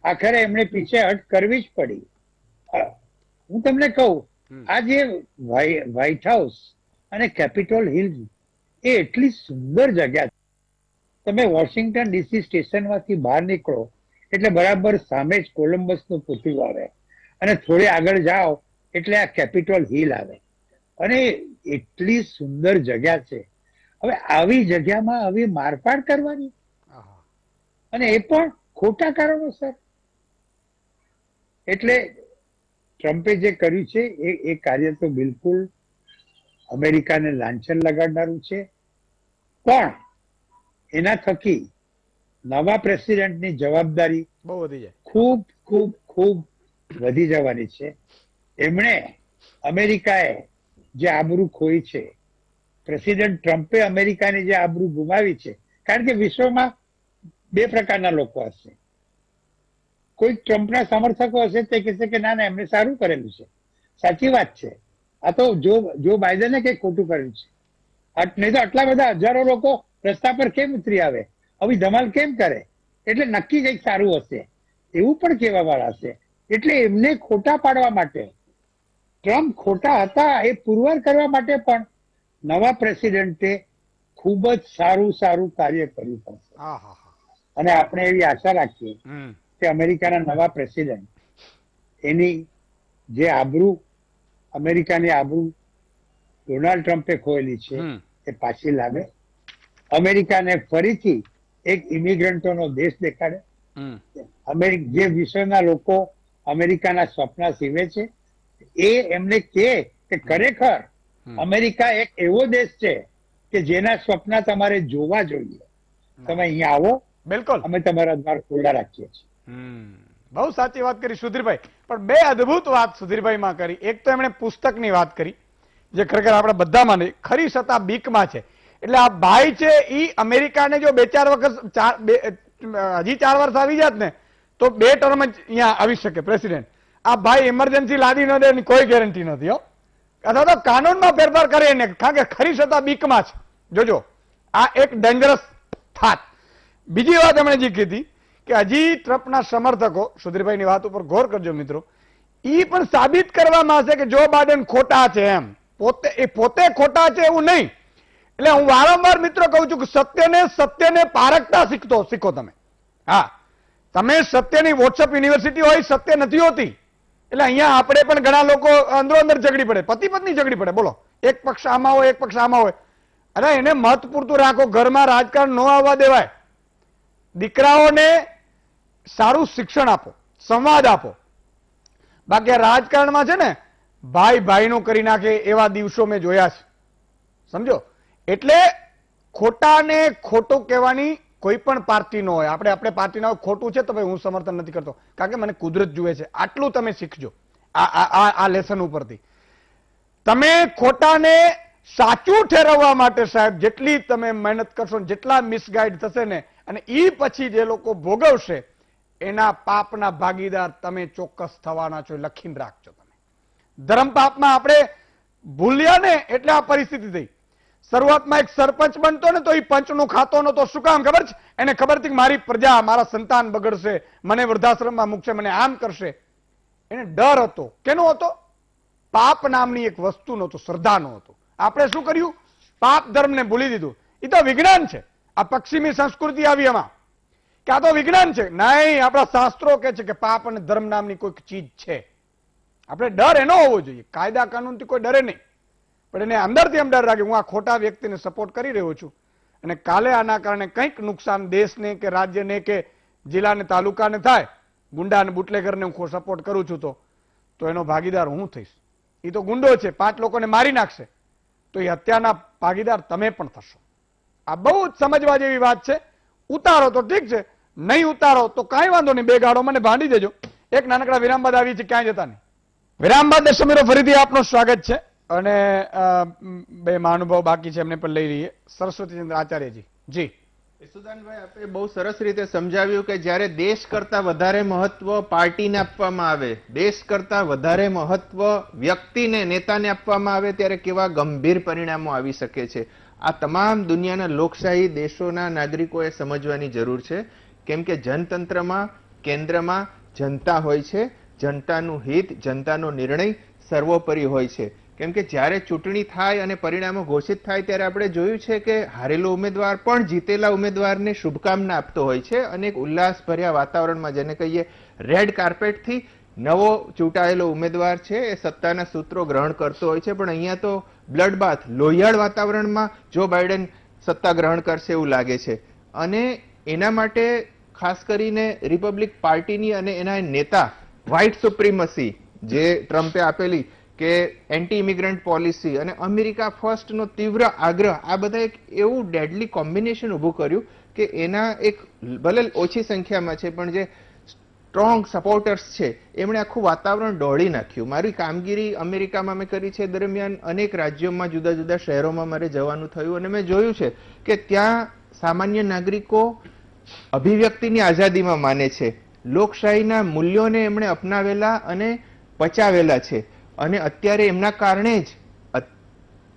આખરે એમણે પીછેહટ કરવી જ પડી. હું તમને કહું, આ જે વ્હાઇટ હાઉસ અને કેપિટોલ હિલ એ એટલી સુંદર જગ્યા છે. તમે વોશિંગ્ટન ડીસી સ્ટેશનમાંથી બહાર નીકળો એટલે બરાબર સામે જ કોલંબસનું પૂતળું આવે અને થોડે આગળ જાઓ એટલે આ કેપિટોલ હિલ આવે અને એટલી સુંદર જગ્યા છે. હવે આવી જગ્યામાં આવી મારપાડ કરવાની અને એ પણ ખોટા કારણોસર. એટલે ટ્રમ્પે જે કર્યું છે એ કાર્ય તો બિલકુલ અમેરિકાને લાંછન લગાડનારું છે, પણ એના થકી નવા પ્રેસિડેન્ટની જવાબદારી બહુ વધી જાય, ખૂબ ખૂબ ખૂબ વધી જવાની છે. એમણે અમેરિકાએ જે આબરૂ ખોઈ છે, પ્રેસિડેન્ટ ટ્રમ્પે અમેરિકાની જે આબરૂ ગુમાવી છે, કારણ કે વિશ્વમાં 2 પ્રકારના લોકો હશે. કોઈક ટ્રમ્પના સમર્થકો હશે તે કહેશે કે ના ના એમને સારું કરેલું છે, સાચી વાત છે, આ તો જો બાઇડને કંઈક ખોટું કર્યું છે, નહીં તો આટલા બધા હજારો લોકો રસ્તા પર કેમ ઉતરી આવે, આવી ધમાલ કેમ કરે, એટલે નક્કી કંઈક સારું હશે એવું પણ કહેવા વાળા હશે. એટલે એમને ખોટા પાડવા માટે, ટ્રમ્પ ખોટા હતા એ પુરવાર કરવા માટે પણ નવા પ્રેસિડેન્ટે ખૂબ જ સારું કાર્ય કર્યું પડશે. અને આપણે એવી આશા રાખીએ કે અમેરિકાના નવા પ્રેસિડેન્ટ એની જે આબરૂ, અમેરિકાની આબરૂ ડોનાલ્ડ ટ્રમ્પે ખોયેલી છે એ પાછી લાવે, અમેરિકાને ફરીથી એક ઇમિગ્રન્ટોનો દેશ દેખાડે. જે વિશ્વના લોકો અમેરિકાના સ્વપ્ન સીવે છે એ એમને કહે કે ખરેખર અમેરિકા એક એવો દેશ છે કે જેના સ્વપ્ન તમારે જોવા જોઈએ. તમે અહીંયા આવો, બિલકુલ અમે તમારા દ્વાર ખુલ્લા રાખીએ છીએ. બહુ સાચી વાત કરી સુધીરભાઈ, પણ 2 અદભુત વાત સુધીરભાઈ માં કરી. એક તો એમણે પુસ્તકની વાત કરી જે ખરેખર આપણે બધામાં નહીં, ખરી છતાં બીકમાં છે. એટલે આ ભાઈ છે એ અમેરિકાને જો 2-4 વખત હજી 4 વર્ષ આવી જાત ને તો 2 ટર્મ જ અહીંયા આવી શકે પ્રેસિડેન્ટ. આ ભાઈ ઇમરજન્સી લાદી ન દે એની કોઈ ગેરંટી નથી હો, અથવા તો કાનૂનમાં ફેરફાર કરે ને, કારણ કે ખરી છતાં બીકમાં છે. જોજો, આ એક ડેન્જરસ થાત. બીજી વાત એમણે જે કીધી કે હજી ટ્રમ્પના સમર્થકો, સુધીરભાઈની વાત ઉપર ગૌર કરજો મિત્રો, એ પણ સાબિત કરવામાં આવશે કે જો બાઇડન ખોટા છે, એમ પોતે ખોટા છે એવું નહીં. એટલે હું વારંવાર મિત્રો કહું છું કે સત્યને પારખતા શીખો તમે. હા, તમે સત્યની વોટ્સઅપ યુનિવર્સિટી હોય, સત્ય નથી હોતી. એટલે અહીંયા આપણે પણ ઘણા લોકો અંદરો અંદર ઝઘડી પડે, પતિ પત્ની ઝઘડી પડે, બોલો એક પક્ષ આમાં હોય એક પક્ષ આમાં હોય. અરે એને મત પૂરતું રાખો, ઘરમાં રાજકારણ ન આવવા દેવાય. દીકરાઓને સારું શિક્ષણ આપો, સંવાદ આપો. બાકી આ રાજકારણમાં છે ને ભાઈ ભાઈનું કરી નાખે એવા દિવસો મેં જોયા છે, સમજો. એટલે ખોટાને ખોટું કહેવાની કોઈ પણ પાર્ટી ન હોય. આપણે પાર્ટીના ખોટું છે તો ભાઈ હું સમર્થન નથી કરતો, કારણ કે મને કુદરત જુએ છે. આટલું તમે શીખજો આ લેસન ઉપરથી. તમે ખોટાને સાચું ઠેરવવા માટે સાહેબ જેટલી તમે મહેનત કરશો, જેટલા મિસગાઈડ થશે ને, અને એ પછી જે લોકો ભોગવશે એના પાપના ભાગીદાર તમે ચોક્કસ થવાના છો, લખીને રાખજો. તમે ધર્મ પાપમાં આપણે ભૂલ્યા ને એટલે આ પરિસ્થિતિ થઈ. શરૂઆતમાં એક સરપંચ બનતો ને તો એ પંચનું ખાતો નતો. શું કામ ખબર છે? એને ખબર હતી કે મારી પ્રજા, મારા સંતાન બગડશે, મને વૃદ્ધાશ્રમમાં મૂકશે, મને આમ કરશે. એને ડર હતો. કેનો હતો? પાપ નામની એક વસ્તુ નહોતો, શ્રદ્ધાનો હતો. આપણે શું કર્યું? પાપ ધર્મને ભૂલી દીધું. એ તો વિજ્ઞાન છે. આ પશ્ચિમી સંસ્કૃતિ આવી એમાં કે આ તો વિજ્ઞાન છે. નહીં, આપણા શાસ્ત્રો કહે છે કે પાપ અને ધર્મ નામની કોઈક ચીજ છે. આપણે ડર એનો હોવો જોઈએ, કાયદા કાનૂનથી કોઈ ડરે નહીં. પણ એને અંદરથી એમ ડર લાગે હું આ ખોટા વ્યક્તિને સપોર્ટ કરી રહ્યો છું અને કાલે આના કારણે કંઈક નુકસાન દેશને કે રાજ્યને કે જિલ્લાને તાલુકાને થાય, ગુંડા અને બુટલેગરને હું સપોર્ટ કરું છું તો એનો ભાગીદાર હું થઈશ. એ તો ગુંડો છે, 5 લોકોને મારી નાખશે, તો એ હત્યાના ભાગીદાર તમે પણ થશો. આ બહુ જ સમજવા જેવી વાત છે. ઉતારો તો ઠીક છે, નહીં ઉતારો તો કાંઈ વાંધો નહીં, 2 ગાળો મને ભાંડી દેજો. એક નાનકડા વિરામ બાદ આવી છે, ક્યાંય જતા નહીં. વિરામ બાદ દર્શક મિત્રો ફરીથી આપનું સ્વાગત છે અને 2 મહાનુભાવ બાકી છે, એમને પણ લઈ લઈએ. સરસ્વતીચંદ્ર આચાર્યજી. જી યશુદાનભાઈ, આપે બહુ સરસ રીતે સમજાવ્યું કે જ્યારે દેશ કરતા વધારે મહત્વ પાર્ટીને આપવામાં આવે, દેશ કરતા વધારે મહત્વ વ્યક્તિને, નેતાને આપવામાં આવે ત્યારે કેવા ગંભીર પરિણામો આવી શકે છે. આ તમામ દુનિયાના લોકશાહી દેશોના નાગરિકોએ સમજવાની જરૂર છે, કેમ કે જનતંત્રમાં કેન્દ્રમાં જનતા હોય છે. જનતાનું હિત, જનતાનો નિર્ણય સર્વોપરી હોય છે. કેમ કે જ્યારે ચૂંટણી થાય અને પરિણામો ઘોષિત થાય ત્યારે આપણે જોયું છે કે હારેલો ઉમેદવાર પણ જીતેલા ઉમેદવારને શુભકામના આપતો હોય છે અને એક ઉલ્લાસભર્યા વાતાવરણમાં, જેને કહીએ રેડ કાર્પેટથી, નવો ચૂંટાયેલો ઉમેદવાર છે એ સત્તાના સૂત્રો ગ્રહણ કરતો હોય છે. પણ અહીંયા તો બ્લડબાથ, લોહિયાળ વાતાવરણમાં જો બાઇડન સત્તા ગ્રહણ કરશે એવું લાગે છે. અને એના માટે ખાસ કરીને રિપબ્લિક પાર્ટીની અને એના નેતા વ્હાઇટ સુપ્રીમસી જે ટ્રમ્પે આપેલી કે એન્ટી ઇમિગ્રન્ટ પોલિસી અને અમેરિકા ફર્સ્ટ નો તીવ્ર આગ્રહ, આ બધા એક એવું ડેડલી કોમ્બિનેશન ઊભું કર્યું કે એના એક ભલે ઓછી સંખ્યામાં છે પણ જે સ્ટ્રોંગ સપોર્ટર્સ છે એમણે આખું વાતાવરણ દોડી નાખ્યું. મારી કામગીરી અમેરિકામાં મેં કરી છે, દરમિયાન અનેક રાજ્યોમાં, જુદા જુદા શહેરોમાં મારે જવાનું થયું અને મેં જોયું છે કે ત્યાં સામાન્ય નાગરિકો અભિવ્યક્તિની આઝાદીમાં માને છે. લોકશાહીના મૂલ્યોને એમણે અપનાવેલા અને પચાવેલા છે. અને અત્યારે એમના કારણે જ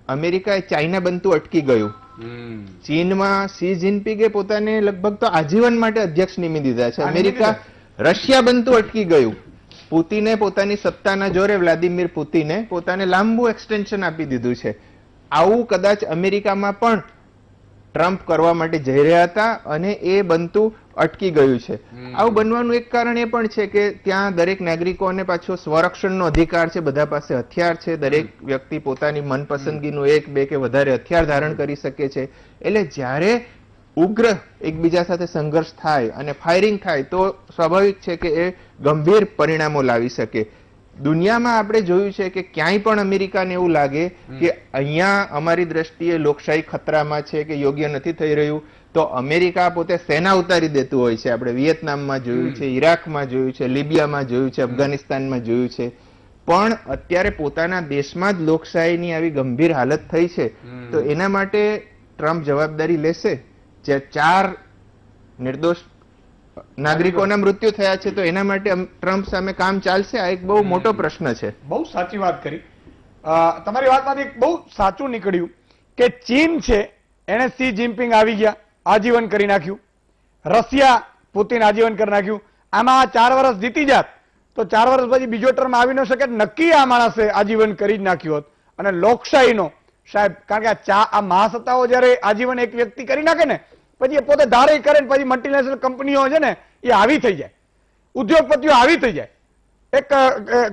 અમેરિકાએ ચાઇના બનતું અટકી ગયું. ચીનમાં શી જિનપિંગે પોતાને લગભગ તો આજીવન માટે અધ્યક્ષ નિમી દીધા છે. અમેરિકા રશિયા બનતું અટકી ગયું. પુતિને પોતાની સત્તાના જોરે, વ્લાદિમીર પુતિને પોતાને લાંબુ એક્સટેન્શન આપી દીધું છે. આવું કદાચ અમેરિકામાં પણ ટ્રમ્પ કરવા માટે જઈ રહ્યા હતા અને એ બનતું અટકી ગયું છે. આવું બનવાનું એક કારણ એ પણ છે કે ત્યાં દરેક નાગરિકોને પાછો સ્વરક્ષણનો અધિકાર છે, બધા પાસે હથિયાર છે, દરેક વ્યક્તિ પોતાની મનપસંદગીનું 1, 2 કે વધારે હથિયાર ધારણ કરી શકે છે. એટલે જ્યારે ઉગ્ર એકબીજા સાથે સંઘર્ષ થાય અને ફાયરિંગ થાય તો સ્વાભાવિક છે કે એ ગંભીર પરિણામો લાવી શકે. દુનિયામાં આપણે જોયું છે કે ક્યાંય પણ અમેરિકાને એવું લાગે કે અહીંયા અમારી દ્રષ્ટિએ લોકશાહી ખતરામાં છે કે યોગ્ય નથી થઈ રહ્યું, તો અમેરિકા પોતે સેના ઉતારી દેતું હોય છે. આપણે વિયેતનામમાં જોયું છે, ઈરાકમાં જોયું છે, લિબિયામાં જોયું છે, અફઘાનિસ્તાનમાં જોયું છે. પણ અત્યારે પોતાના દેશમાં જ લોકશાહીની આવી ગંભીર હાલત થઈ છે, તો એના માટે ટ્રમ્પ જવાબદારી લેશે. જે 4 નિર્દોષ નાગરિકોના મૃત્યુ થયા છે, તો એના માટે ટ્રમ્પ સામે કામ ચાલશે? આ એક બહુ મોટો પ્રશ્ન છે. બહુ સાચી વાત કરી. તમારી વાતમાંથી એક બહુ સાચું નીકળ્યું કે ચીન છે એને શી જિનપિંગ આવી ગયા, આજીવન કરી નાખ્યું. રશિયા, પુતિન આજીવન કરી નાખ્યું. આમાં 4 વર્ષ જીતી જાત તો 4 વર્ષ પછી બીજો ટર્મ આવી ન શકે, નક્કી આ માણસે આજીવન કરી જ નાખ્યું હોત. અને લોકશાહીનો સાહેબ, કારણ કે આ મહાસત્તાઓ જયારે આજીવન એક વ્યક્તિ કરી નાખે ને, પછી એ પોતે ધારે કરે ને પછી મલ્ટીનેશનલ કંપનીઓ છે ને એ આવી થઈ જાય, ઉદ્યોગપતિઓ આવી થઈ જાય. એક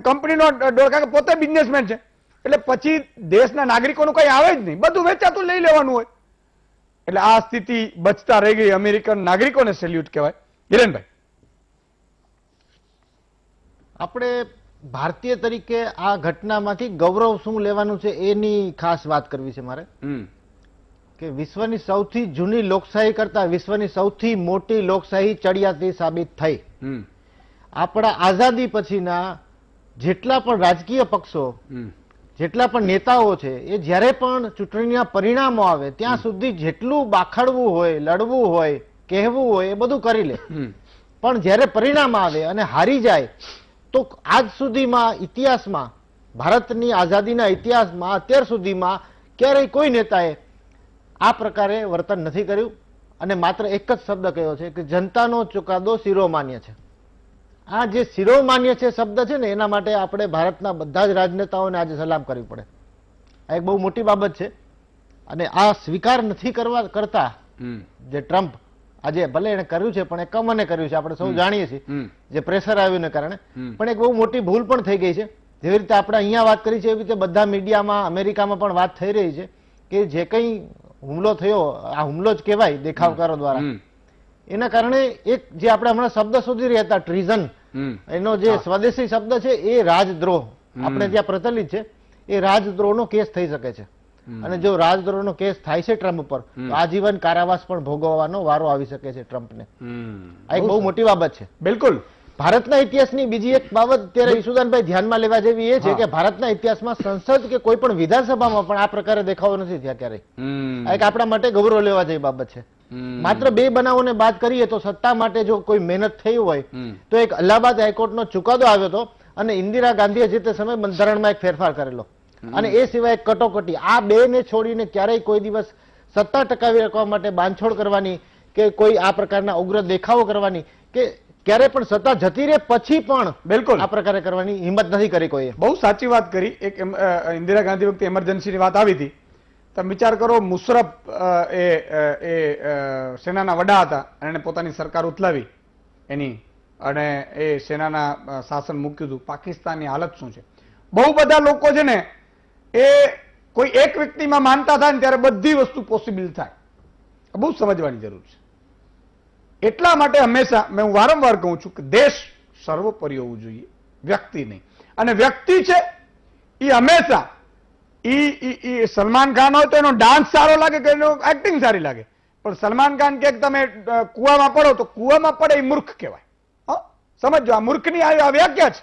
કંપનીનો કારણ કે પોતે બિઝનેસમેન છે એટલે પછી દેશના નાગરિકોનું કઈ આવે જ નહીં, બધું વેચાતું લઈ લેવાનું હોય. એટલે આ સ્થિતિ બચતા રહી ગઈ. અમેરિકન નાગરિકોને સેલ્યુટ કહેવાય. હિરેનભાઈ, આપણે ભારતીય તરીકે આ ઘટનામાંથી ગૌરવ શું લેવાનું છે એની ખાસ વાત કરવી છે મારે. કે વિશ્વની સૌથી જૂની લોકશાહી કરતા વિશ્વની સૌથી મોટી લોકશાહી ચડિયાતી સાબિત થઈ. આપણા આઝાદી પછીના જેટલા પણ રાજકીય પક્ષો, જેટલા પણ નેતાઓ છે, એ જ્યારે પણ ચૂંટણીના પરિણામો આવે ત્યાં સુધી જેટલું બાખડવું હોય, લડવું હોય, કહેવું હોય એ બધું કરી લે. પણ જ્યારે પરિણામ આવે અને હારી જાય તો આજ સુધીમાં ઇતિહાસમાં, ભારતની આઝાદીના ઇતિહાસમાં અત્યાર સુધીમાં ક્યારેય કોઈ નેતાએ આ પ્રકારે વર્તન નથી કર્યું અને માત્ર એક જ શબ્દ કહ્યો છે કે જનતાનો ચુકાદો શિરોમાન્ય છે. આ જે શિરોમાન્ય છે શબ્દ છે ને, એના માટે આપણે ભારતના બધા જ રાજનેતાઓને આજે સલામ કરવી પડે. આ એક બહુ મોટી બાબત છે અને આ સ્વીકાર નથી કરતા જે ટ્રમ્પ આજે ભલે એને કર્યું છે પણ એ કમને કર્યું છે, આપણે સૌ જાણીએ છીએ, જે પ્રેશર આવ્યું ને કારણે. પણ એક બહુ મોટી ભૂલ પણ થઈ ગઈ છે જેવી રીતે આપણે અહીંયા વાત કરી છે એવી રીતે બધા મીડિયામાં અમેરિકામાં પણ વાત થઈ રહી છે કે જે કંઈ હુમલો થયો, આ હુમલો જ કહેવાય દેખાવકારો દ્વારા, એના કારણે એક જે આપણે હમણાં શબ્દ શોધી રહ્યા હતા ટ્રીઝન, એનો જે સ્વદેશી શબ્દ છે એ રાજદ્રોહ આપણે ત્યાં પ્રચલિત છે, એ રાજદ્રોહનો કેસ થઈ શકે છે. અને જો રાજદ્રોહનો કેસ થાય છે ટ્રમ્પ ઉપર તો આજીવન કારાવાસ પણ ભોગવવાનો વારો આવી શકે છે ટ્રમ્પને. આ એક બહુ મોટી બાબત છે. બિલકુલ. ભારતના ઇતિહાસની બીજી એક બાબત અત્યારે ઈશુદાનભાઈ ધ્યાનમાં લેવા જેવી એ છે કે ભારતના ઇતિહાસમાં સંસદ કે કોઈ પણ વિધાનસભામાં પણ આ પ્રકારે દેખાવો નથી થયા ક્યારેય. આ એક આપણા માટે ગૌરવ લેવા જેવી બાબત છે. માત્ર 2 બનાવોને બાદ કરીએ તો સત્તા માટે જો કોઈ મહેનત થઈ હોય તો એક અલ્હાબાદ હાઈકોર્ટનો ચુકાદો આવ્યો હતો અને ઇન્દિરા ગાંધીએ જે તે સમયે બંધારણમાં એક ફેરફાર કરેલો, અને એ સિવાય કટોકટી, આ 2 ને છોડીને ક્યારેય કોઈ દિવસ સત્તા ટકાવી રાખવા માટે બાંધછોડ કરવાની કે કોઈ આ પ્રકારના ઉગ્ર દેખાવો કરવાની કે ક્યારે પણ સત્તા જતી રહે પછી પણ બિલકુલ આ પ્રકારે કરવાની હિંમત નથી કરી કોઈએ. બહુ સાચી વાત કરી. એક ઇન્દિરા ગાંધી વખતે એમરજન્સીની વાત આવી હતી. તમે વિચાર કરો, મુશરફ એ સેનાના વડા હતા અને એને પોતાની સરકાર ઉથલાવી એની, અને એ સેનાના શાસન મૂક્યું હતું. પાકિસ્તાનની હાલત શું છે? બહુ બધા લોકો છે ને એ કોઈ એક વ્યક્તિમાં માનતા થાય ને ત્યારે બધી વસ્તુ પોસિબલ થાય. બહુ સમજવાની જરૂર છે. એટલા માટે હંમેશા હું વારંવાર કહું છું કે દેશ સર્વોપરી હોવું જોઈએ, વ્યક્તિ નહીં. અને વ્યક્તિ છે એ હંમેશા સલમાન ખાન હોય તો એનો ડાન્સ સારો લાગે કે એનો એક્ટિંગ સારી લાગે, પણ સલમાન ખાન કે તમે કુવામાં પડો તો કુવામાં પડે એ મૂર્ખ કહેવાય. સમજો, આ મૂર્ખની આ વ્યાખ્યા છે.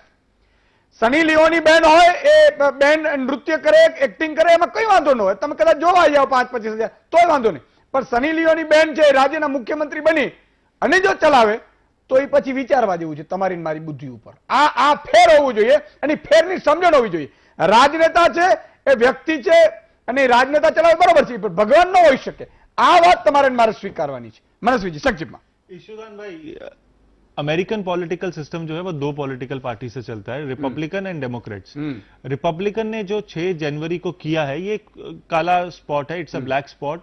સની લિયોની બેન હોય, એ બેન નૃત્ય કરે, એક્ટિંગ કરે, એમાં કઈ વાંધો ન હોય. તમે કદાચ જોવા જાઓ 5-25 હજાર તોય વાંધો નહીં. પણ સની લિયોની બેન છે રાજ્યના મુખ્યમંત્રી બની અને જો ચલાવે તો એ પછી વિચારવા જેવું છે તમારી મારી બુદ્ધિ ઉપર. આ ફેર હોવું જોઈએ અને ફેરની સમજણ હોવી જોઈએ. રાજનેતા છે એ વ્યક્તિ છે અને રાજનેતા ચલાવે બરોબર છે, પણ ભગવાન ન હોઈ શકે. આ વાત તમારે મારે સ્વીકારવાની છે. મનસ્વીજી संक्षिप्त में. ईशुदान भाई, अमेरिकन पॉलिटिकल सिस्टम जो है वो 2 पॉलिटिकल पार्टी से चलता है, रिपब्लिकन एंड डेमोक्रेट्स. रिपब्लिकन ने जो 6 जनवरी को किया है ये काला स्पॉट है, it's a black spot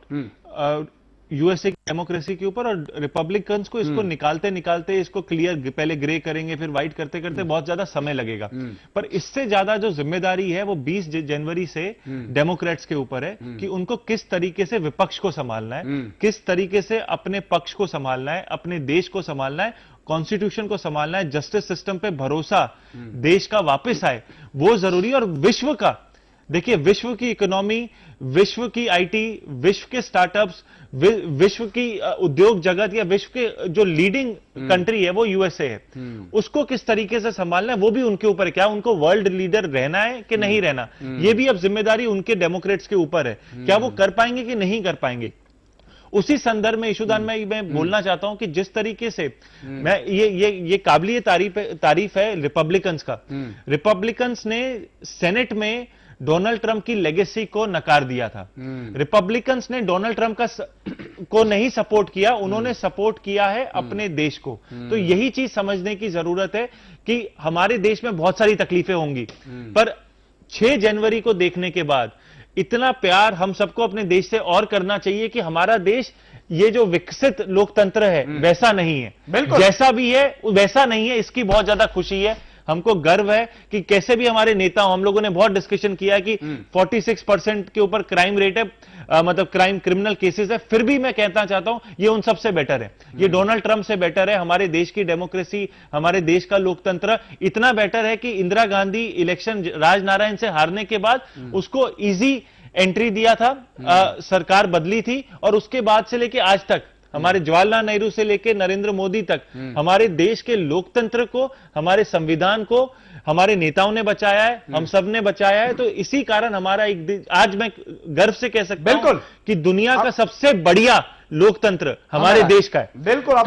USA की डेमोक्रेसी के ऊपर, और रिपब्लिकन्स को इसको निकालते निकालते इसको क्लियर, पहले ग्रे करेंगे फिर व्हाइट करते करते बहुत ज्यादा समय लगेगा. पर इससे ज्यादा जो जिम्मेदारी है वो 20 जनवरी से डेमोक्रेट्स के ऊपर है कि उनको किस तरीके से विपक्ष को संभालना है, किस तरीके से अपने पक्ष को संभालना है, अपने देश को संभालना है, कॉन्स्टिट्यूशन को संभालना है, जस्टिस सिस्टम पे भरोसा देश का वापस आए, वो जरूरी. और विश्व का देखिए, विश्व की इकोनॉमी, विश्व की आईटी, विश्व के स्टार्टअप्स, विश्व की उद्योग जगत या विश्व के जो लीडिंग कंट्री है वो यूएसए है. उसको किस तरीके से संभालना है वो भी उनके ऊपर है. क्या उनको वर्ल्ड लीडर रहना है कि नहीं रहना, ये भी अब जिम्मेदारी उनके डेमोक्रेट्स के ऊपर है. क्या वो कर पाएंगे कि नहीं कर पाएंगे. उसी संदर्भ में ईशुदान में मैं बोलना चाहता हूं कि जिस तरीके से मैं ये काबिलिय तारीफ है रिपब्लिकन्स का. रिपब्लिकन्स ने सेनेट में डोनाल्ड ट्रंप की लेगेसी को नकार दिया था. रिपब्लिकन्स ने डोनाल्ड ट्रंप को नहीं सपोर्ट किया, उन्होंने सपोर्ट किया है अपने देश को. तो यही चीज समझने की जरूरत है कि हमारे देश में बहुत सारी तकलीफें होंगी, पर 6 जनवरी को देखने के बाद इतना प्यार हम सबको अपने देश से और करना चाहिए कि हमारा देश ये जो विकसित लोकतंत्र है वैसा नहीं है, जैसा भी है वैसा नहीं है. इसकी बहुत ज्यादा खुशी है, हमको गर्व है कि कैसे भी हमारे नेता, हम लोगों ने बहुत डिस्कशन किया कि 46% के ऊपर क्राइम रेट है, मतलब क्रिमिनल केसेस है, फिर भी मैं कहना चाहता हूं ये उन सबसे बेटर है. ये डोनाल्ड ट्रंप से बेटर है. हमारे देश की डेमोक्रेसी, हमारे देश का लोकतंत्र इतना बेटर है कि इंदिरा गांधी इलेक्शन राजनारायण से हारने के बाद उसको इजी एंट्री दिया था, सरकार बदली थी, और उसके बाद से लेके आज तक हमारे जवाहरलाल नेहरू से लेकर नरेंद्र मोदी तक हमारे देश के लोकतंत्र को, हमारे संविधान को हमारे नेताओं ने बचाया है, हम सब ने बचाया है. तो इसी कारण हमारा एक आज मैं गर्व से कह सकता हूं कि दुनिया का सबसे बढ़िया लोकतंत्र हमारे देश का है. बिल्कुल.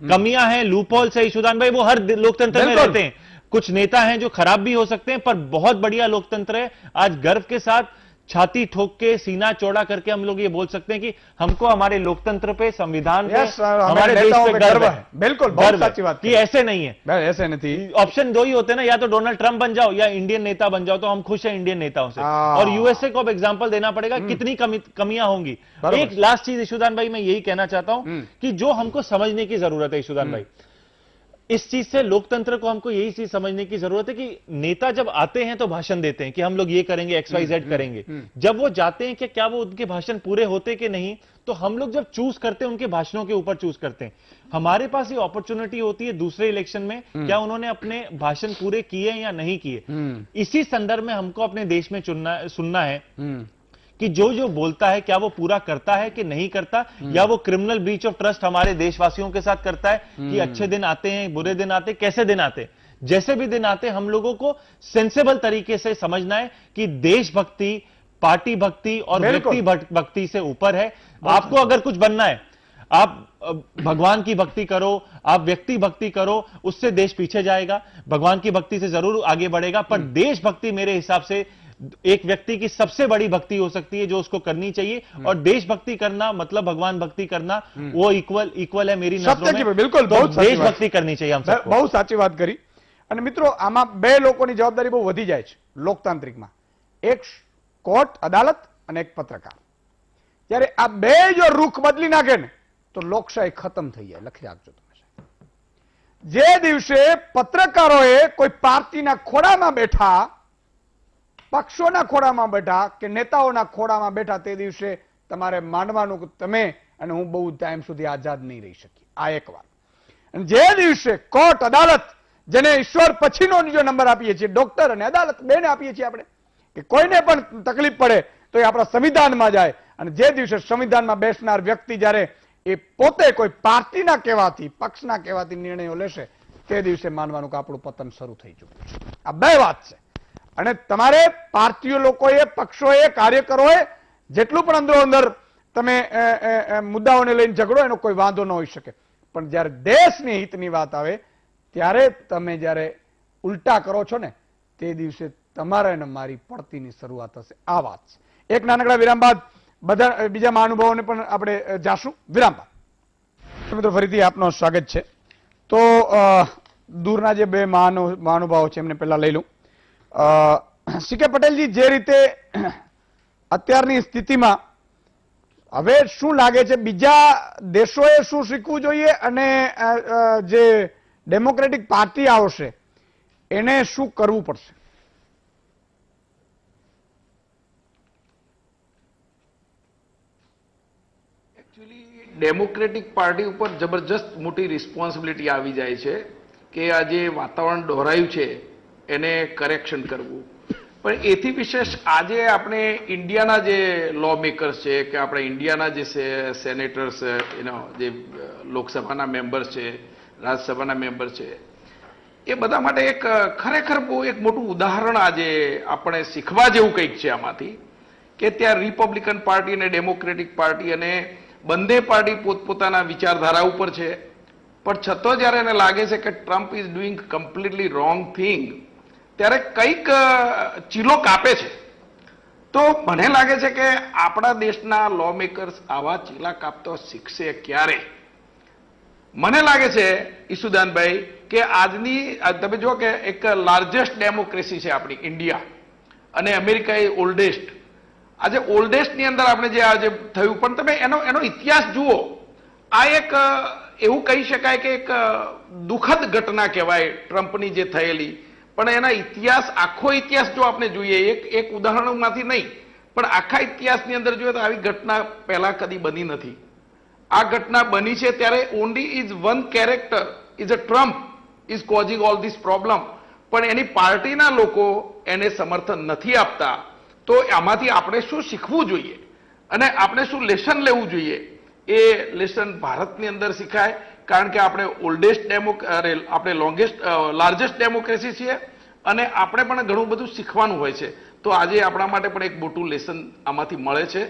कमियां हैं, लूपहोल्स है ईशुदान भाई, वो हर लोकतंत्र में रहते हैं. कुछ नेता हैं जो खराब भी हो सकते हैं, पर बहुत बढ़िया लोकतंत्र है. आज गर्व के साथ छाती ठोक के, सीना चौड़ा करके हम लोग ये बोल सकते हैं कि हमको हमारे लोकतंत्र पे, संविधान पे, हमारे देश पे गर्व है. बिल्कुल, बहुत सच्ची बात कि ऐसे नहीं है, ऐसे नहीं. ऑप्शन 2 ही होते हैं ना, या तो डोनाल्ड ट्रंप बन जाओ या इंडियन नेता बन जाओ. तो हम खुश हैं इंडियन नेताओं से. और यूएसए को अब एग्जांपल देना पड़ेगा कितनी कमियां होंगी. एक लास्ट चीज ईशुदान भाई मैं यही कहना चाहता हूं कि जो हमको समझने की जरूरत है ईशुदान भाई, इस चीज से लोकतंत्र को हमको यही चीज समझने की जरूरत है कि नेता जब आते हैं तो भाषण देते हैं कि हम लोग ये करेंगे, XYZ करेंगे। जब वो जाते हैं कि क्या वो उनके भाषण पूरे होते कि नहीं, तो हम लोग जब चूज करते हैं उनके भाषणों के ऊपर चूज करते हैं। हमारे पास ये अपॉर्चुनिटी होती है दूसरे इलेक्शन में, क्या उन्होंने अपने भाषण पूरे किए या नहीं किए। इसी संदर्भ में हमको अपने देश में सुनना है कि जो जो बोलता है क्या वो पूरा करता है कि नहीं करता, या वो क्रिमिनल ब्रीच ऑफ ट्रस्ट हमारे देशवासियों के साथ करता है कि अच्छे दिन आते हैं, बुरे दिन आते हैं, कैसे दिन आते हैं, जैसे भी दिन आते हैं हम लोगों को सेंसेबल तरीके से समझना है कि देशभक्ति, पार्टी भक्ति और व्यक्ति भक्ति से ऊपर है। आपको अगर कुछ बनना है, आप भगवान की भक्ति करो, आप व्यक्ति भक्ति करो, उससे देश पीछे जाएगा। भगवान की भक्ति से जरूर आगे बढ़ेगा, पर देशभक्ति मेरे हिसाब से एक व्यक्ति की सबसे बड़ी भक्ति हो सकती है जो उसको करनी चाहिए। और देशभक्ति करना मतलब भगवान भक्ति करना, वो इक्वल है मेरी नजरों में। बिल्कुल, तो देशभक्ति करनी चाहिए हम सबको। બહુ સાચી વાત કરી। અને મિત્રો આમાં બે લોકોની જવાબદારી બહુ વધી જાય છે લોકતાંત્રિકમાં, એક કોર્ટ અદાલત અને એક પત્રકાર। જ્યારે આ બે જો રૂખ બદલી નાખે ને તો લોકશાહી ખતમ થઈ જાય। લખી રાખજો તમે સાહેબ। જે દિવસે પત્રકારોએ કોઈ પાર્ટીના ખોળામાં બેઠા, પક્ષોના ખોળામાં બેઠા કે નેતાઓના ખોળામાં બેઠા, તે દિવસે તમારે માનવાનું કે તમે અને હું બહુ ટાઈમ સુધી આઝાદ નહીં રહી શકી। આ એક વાત। અને જે દિવસે કોર્ટ અદાલત, જેને ઈશ્વર પછીનો જો નંબર આપીએ છીએ, ડોક્ટર અને અદાલત બેને આપીએ છીએ આપણે, કે કોઈને પણ તકલીફ પડે તો એ આપણા સંવિધાનમાં જાય। અને જે દિવસે સંવિધાનમાં બેસનાર વ્યક્તિ જ્યારે એ પોતે કોઈ પાર્ટીના કહેવાથી, પક્ષના કહેવાથી નિર્ણયો લેશે, તે દિવસે માનવાનું કે આપણું પતન શરૂ થઈ ચૂક્યું છે। આ બે વાત છે। અને તમારે પાર્ટીઓ લોકોએ, પક્ષોએ, કાર્યકરોએ જેટલું પણ અંદરો અંદર તમે મુદ્દાઓને લઈને ઝઘડો, એનો કોઈ વાંધો ન હોઈ શકે, પણ જ્યારે દેશની હિતની વાત આવે ત્યારે તમે જ્યારે ઉલટા કરો છો ને, તે દિવસે તમારા અને મારી પડતીની શરૂઆત થશે। આ વાત છે। એક નાનકડા વિરામ બાદ બધા બીજા મહાનુભાવોને પણ આપણે જાશું। વિરામ બાદ મિત્રો ફરીથી આપનું સ્વાગત છે। તો દૂરના જે બે મહાનુભાવો છે એમને પહેલા લઈ લઉં। સીકે પટેલજી, જે રીતે અત્યારની સ્થિતિમાં હવે શું લાગે છે, બીજા દેશોએ શું શીખવું જોઈએ અને જે ડેમોક્રેટિક પાર્ટી આવશે એને શું કરવું પડશે? એકચ્યુઅલી ડેમોક્રેટિક પાર્ટી ઉપર જબરજસ્ત મોટી રિસ્પોન્સિબિલિટી આવી જાય છે કે આ જે વાતાવરણ દોહરાયું છે એને કરેક્શન કરવું। પણ એથી વિશેષ આજે આપણે ઇન્ડિયાના જે લો મેકર્સ છે, કે આપણે ઇન્ડિયાના જે સેનેટર્સ, જે લોકસભાના મેમ્બર્સ છે, રાજ્યસભાના મેમ્બર્સ છે, એ બધા માટે એક ખરેખર બહુ એક મોટું ઉદાહરણ આજે આપણે શીખવા જેવું કંઈક છે આમાંથી, કે ત્યાં રિપબ્લિકન પાર્ટી અને ડેમોક્રેટિક પાર્ટી અને બંને પાર્ટી પોતપોતાના વિચારધારા ઉપર છે, પણ છતાં જ્યારે એને લાગે છે કે Trump is doing completely wrong thing, ત્યારે કંઈક ચીલો કાપે છે। તો મને લાગે છે કે આપણા દેશના લો મેકર્સ આવા ચીલા કાપતો શીખશે ક્યારે? મને લાગે છે ઈશુદાનભાઈ કે આજની તમે જુઓ કે એક લાર્જેસ્ટ ડેમોક્રેસી છે આપણી ઇન્ડિયા, અને અમેરિકા એ ઓલ્ડેસ્ટ। આજે ઓલ્ડેસ્ટની અંદર આપણે જે આજે થયું, પણ તમે એનો ઇતિહાસ જુઓ, આ એક એવું કહી શકાય કે એક દુઃખદ ઘટના કહેવાય ટ્રમ્પની જે થયેલી, પણ એના ઇતિહાસ, આખો ઇતિહાસ જો આપણે જોઈએ, એક ઉદાહરણમાંથી નહીં પણ આખા ઇતિહાસની અંદર જોઈએ તો આવી ઘટના પહેલા કદી બની નથી। આ ઘટના બની છે ત્યારે only is one character, is a Trump is causing all this problem, પણ એની પાર્ટીના લોકો એને સમર્થન નથી આપતા। તો આમાંથી આપણે શું શીખવું જોઈએ અને આપણે શું લેસન લેવું જોઈએ? એ લેસન ભારતની અંદર શીખાય, કારણ કે આપણે ઓલ્ડેસ્ટ આપણે લાર્જેસ્ટ ડેમોક્રેસી છીએ અને આપણે પણ ઘણું બધું શીખવાનું હોય છે। તો આજે આપણા માટે પણ એક મોટું લેસન આમાંથી મળે છે।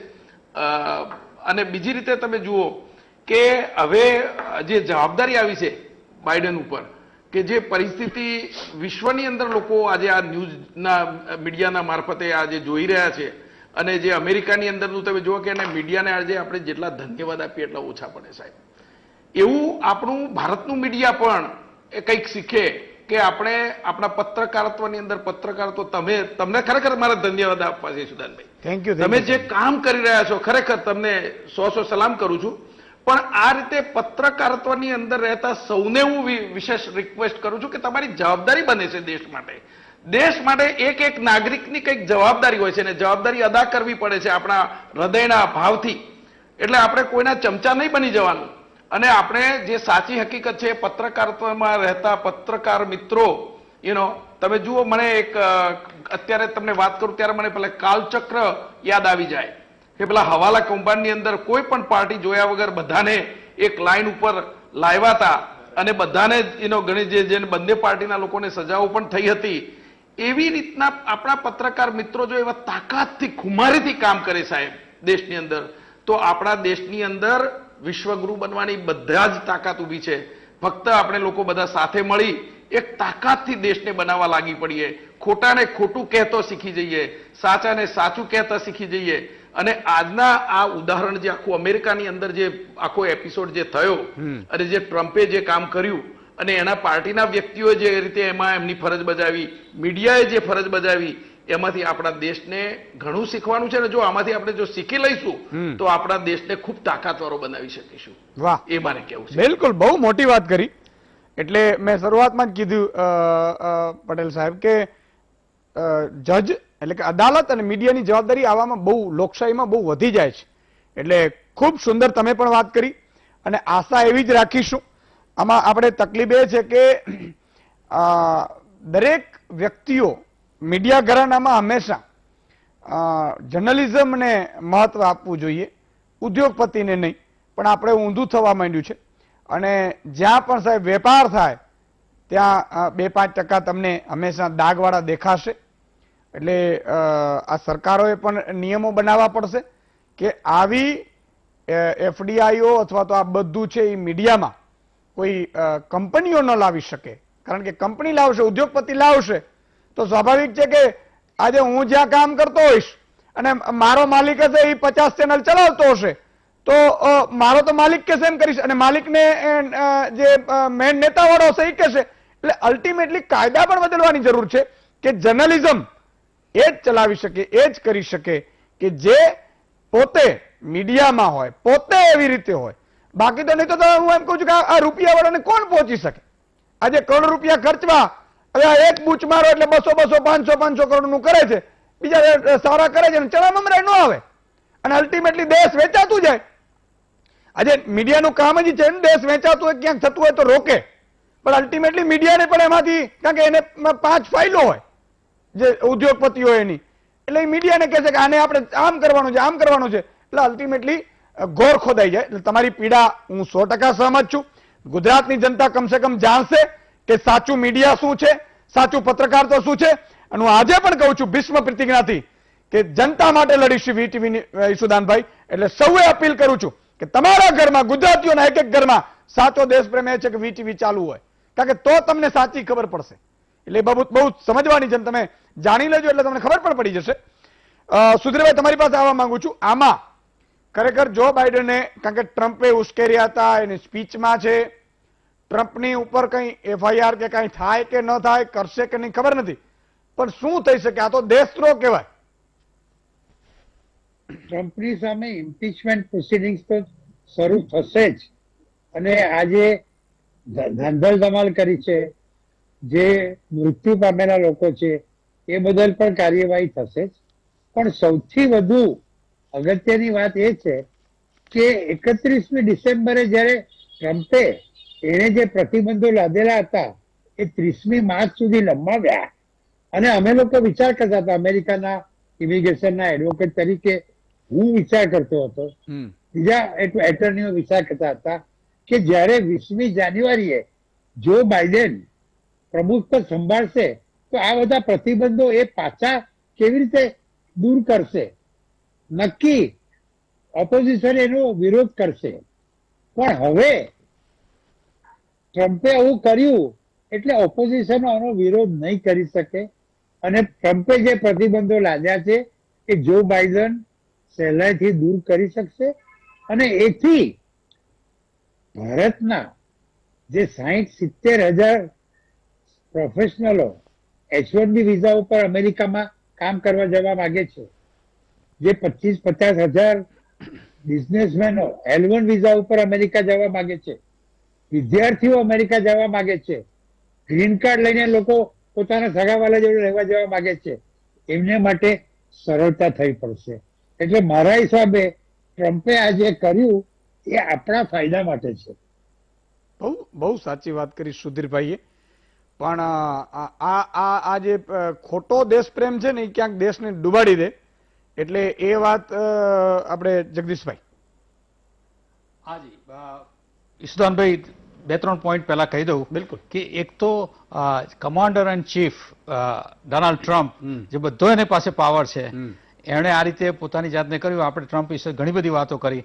અને બીજી રીતે તમે જુઓ કે હવે જે જવાબદારી આવી છે બાઇડન ઉપર, કે જે પરિસ્થિતિ વિશ્વની અંદર લોકો આજે આ ન્યૂઝના મીડિયાના મારફતે આજે જોઈ રહ્યા છે, અને જે અમેરિકાની અંદરનું તમે જુઓ કે એને મીડિયાને આજે આપણે જેટલા ધન્યવાદ આપીએ એટલા ઓછા પડે સાહેબ। એવું આપણું ભારતનું મીડિયા પણ એ કંઈક શીખે કે આપણે આપણા પત્રકારત્વની અંદર પત્રકારત્વ, તમને ખરેખર મારા ધન્યવાદ આપવા છે સુદાનભાઈ। Thank you. તમે જે કામ કરી રહ્યા છો ખરેખર તમને સો સલામ કરું છું, પણ આ રીતે પત્રકારત્વની અંદર રહેતા સૌને હું વિશેષ રિક્વેસ્ટ કરું છું કે તમારી જવાબદારી બને છે દેશ માટે એક નાગરિકની કંઈક જવાબદારી હોય છે અને જવાબદારી અદા કરવી પડે છે આપણા હૃદયના ભાવથી. એટલે આપણે કોઈના ચમચા નહીં બની જવાનું અને આપણે જે સાચી હકીકત છે પત્રકારત્વમાં રહેતા પત્રકાર મિત્રો તમે જુઓ, મને એક અત્યારે તમને વાત કરું ત્યારે મને પેલા કાલચક્ર યાદ આવી જાય કે પેલા હવાલા કૌભાંડની અંદર કોઈ પણ પાર્ટી જોયા વગર બધાને એક લાઈન ઉપર લાવ્યા હતા અને બધાને ઘણી જે બંને પાર્ટીના લોકોને સજાઓ પણ થઈ હતી. એવી રીતના આપણા પત્રકાર મિત્રો જો એવા તાકાતથી ખુમારીથી કામ કરે સાહેબ દેશની અંદર, તો આપણા દેશની અંદર વિશ્વગુરુ બનવાની બધા જ તાકાત ઊભી છે. ફક્ત આપણે લોકો બધા સાથે મળી એક તાકાતથી દેશને બનાવવા લાગી પડીએ. ખોટાને ખોટું કહેતો શીખી જઈએ, સાચાને સાચું કહેતા શીખી જઈએ. અને આજના આ ઉદાહરણ જે આખું અમેરિકાની અંદર જે આખો એપિસોડ જે થયો અને જે ટ્રમ્પે જે કામ કર્યું અને એના પાર્ટીના વ્યક્તિઓએ જે રીતે એમાં એમની ફરજ બજાવી, મીડિયાએ જે ફરજ બજાવી, એમાંથી આપણા દેશને ઘણું શીખવાનું છે. અને જો આમાંથી આપણે જો શીખી લઈશું તો આપણા દેશને ખૂબ તાકાતવાળો બનાવી શકીશું. વાહ, એ મારે કહેવું છે. બિલકુલ, બહુ મોટી વાત કરી. એટલે મેં શરૂઆતમાં જ કીધું પટેલ સાહેબ કે જજ એટલે કે અદાલત અને મીડિયાની જવાબદારી આવામાં બહુ લોકશાહીમાં બહુ વધી જાય છે. એટલે ખૂબ સુંદર તમે પણ વાત કરી અને આશા એવી જ રાખીશું. આમાં આપણે તકલીફ એ છે કે દરેક વ્યક્તિઓ મીડિયા ઘરાનામાં હંમેશા જર્નલિઝમને મહત્વ આપવું જોઈએ, ઉદ્યોગપતિને નહીં. પણ આપણે ઊંધું થવા માંડ્યું છે અને જ્યાં પણ સાહેબ વેપાર થાય ત્યાં 2-5% તમને હંમેશા દાગવાળા દેખાશે. એટલે આ સરકારોએ પણ નિયમો બનાવવા પડશે કે આવી એફડીઆઈઓ અથવા તો આ બધું છે એ મીડિયામાં કોઈ કંપનીઓ ન લાવી શકે. કારણ કે કંપની લાવશે, ઉદ્યોગપતિ લાવશે તો સ્વાભાવિક છે કે આજે હું જ્યાં કામ કરતો હોઈશ અને મારો માલિક હશે એ 50 ચેનલ ચલાવતો હશે તો મારો તો માલિક કહેશે એમ કરીશ અને માલિકને જે મેન નેતાવાળો હશે એ કહેશે. એટલે અલ્ટિમેટલી કાયદા પણ બદલવાની જરૂર છે કે જર્નલિઝમ એ જ ચલાવી શકે, એ જ કરી શકે કે જે પોતે મીડિયામાં હોય, પોતે એવી રીતે હોય. બાકી તો નહીં તો હું એમ કહું છું કે આ રૂપિયાવાળાને કોણ પહોંચી શકે? આજે કરોડ રૂપિયા ખર્ચવા, હવે એક બૂચ મારો એટલે 200, 500 કરોડનું કરે છે, બીજા સારા કરે છે અને ચણા મમરાય ન આવે અને અલ્ટિમેટલી દેશ વેચાતું જાય. આજે મીડિયાનું કામ જ છે ને દેશ વેચાતું હોય, ક્યાંક થતું હોય તો રોકે. પણ અલ્ટિમેટલી મીડિયાને પણ એમાંથી, કારણ કે એને 5 ફાઇલો હોય જે ઉદ્યોગપતિઓ એની, એટલે એ મીડિયાને કહે છે કે આને આપણે આમ કરવાનું છે, આમ કરવાનું છે. એટલે અલ્ટિમેટલી ઘોર ખોદાઈ જાય. એટલે તમારી પીડા હું 100% સહમત છું. ગુજરાતની જનતા કમસે કમ જાણશે કે સાચું મીડિયા શું છે, સાચું પત્રકારત્વ શું છે. અને હું આજે પણ કહું છું ભીષ્મ પ્રતિજ્ઞાથી કે જનતા માટે લડીશું વીટીવીની ઈશુદાનભાઈ. એટલે સૌએ અપીલ કરું છું કે તમારા ઘરમાં, ગુજરાતીઓના એક ઘરમાં સાચો દેશપ્રેમ એ છે કે વીટીવી ચાલુ હોય, કારણ કે તો તમને સાચી ખબર પડશે. એટલે બહુ સમજવાની છે, તમે જાણી લેજો એટલે તમને ખબર પણ પડી જશે. સુધીરભાઈ, તમારી પાસે આવવા માંગુ છું. આમાં ખરેખર જો બાઇડને, કારણ કે ટ્રમ્પે ઉશ્કેર્યા હતા એની સ્પીચમાં છે, ટ્રમ્પની ઉપર કઈ એફઆઈઆર કે કઈ થાય કે ન થાય, કરશે કે નહીં ખબર નથી, પણ શું થઈ શકે? આ તો દેશદ્રોહ કહેવાય. ટ્રમ્પની સામે ઇમ્પીચમેન્ટ પ્રોસિડિંગ્સ તો શરૂ થશે જ. અને આજે ધાંધલ ધમાલ કરી છે, જે મૃત્યુ પામેલા લોકો છે એ બદલ પણ કાર્યવાહી થશે જ. પણ સૌથી વધુ અગત્યની વાત એ છે કે 31મી ડિસેમ્બરે જ્યારે ટ્રમ્પે એને જે પ્રતિબંધો લાદેલા હતા એ 30મી માર્ચ સુધી લંબાવ્યા. અને અમે લોકો વિચાર કરતા હતા, અમેરિકાના ઇમિગ્રેશનના એડવોકેટ તરીકે હું વિચાર કરતો હતો, બીજા એટર્નીઓ વિચાર કરતા હતા કે જ્યારે 20મી જાન્યુઆરીએ જો બાઇડેન પ્રમુખ પદ સંભાળશે તો આ બધા પ્રતિબંધો એ પાછા કેવી રીતે દૂર કરશે? નક્કી ઓપોઝિશન એનો વિરોધ કરશે. પણ હવે ટ્રમ્પે આવું કર્યું એટલે ઓપોઝિશન આનો વિરોધ નહીં કરી શકે. અને ટ્રમ્પે જે પ્રતિબંધો લાદ્યા છે એ જો બાઇડન સહેલાઈથી દૂર કરી શકશે. અને એથી ભારતના જે 60-70 હજાર પ્રોફેશનલો H1B વિઝા ઉપર અમેરિકામાં કામ કરવા જવા માંગે છે, જે 25-50 હજાર બિઝનેસમેનો L1 વિઝા ઉપર અમેરિકા જવા માંગે છે, વિદ્યાર્થીઓ અમેરિકા જવા માંગે છે, ગ્રીન કાર્ડ લઈને લોકો પોતાના સગાવાલા જોડે રહેવા જવા માંગે છે, એમને માટે સરળતા થઈ પડશે. એટલે મારા હિસાબે ટ્રમ્પે આ જે કર્યું એ આપણા ફાયદા માટે છે. બહુ સાચી વાત કરી સુધીરભાઈએ. પણ આ જે ખોટો દેશપ્રેમ છે ને એ ક્યાંક દેશને ડૂબાડી દે, એટલે એ વાત આપણે જગદીશભાઈ. હાજી ઈશુદાનભાઈ, 2-3 પોઈન્ટ પહેલા કહી દઉં. બિલકુલ. કે એક તો commander and chief Donald Trump, જે બધો એની પાસે પાવર છે, એણે આ રીતે પોતાની જાતને કર્યું. આપણે ટ્રમ્પ વિશે ઘણી બધી વાતો કરી.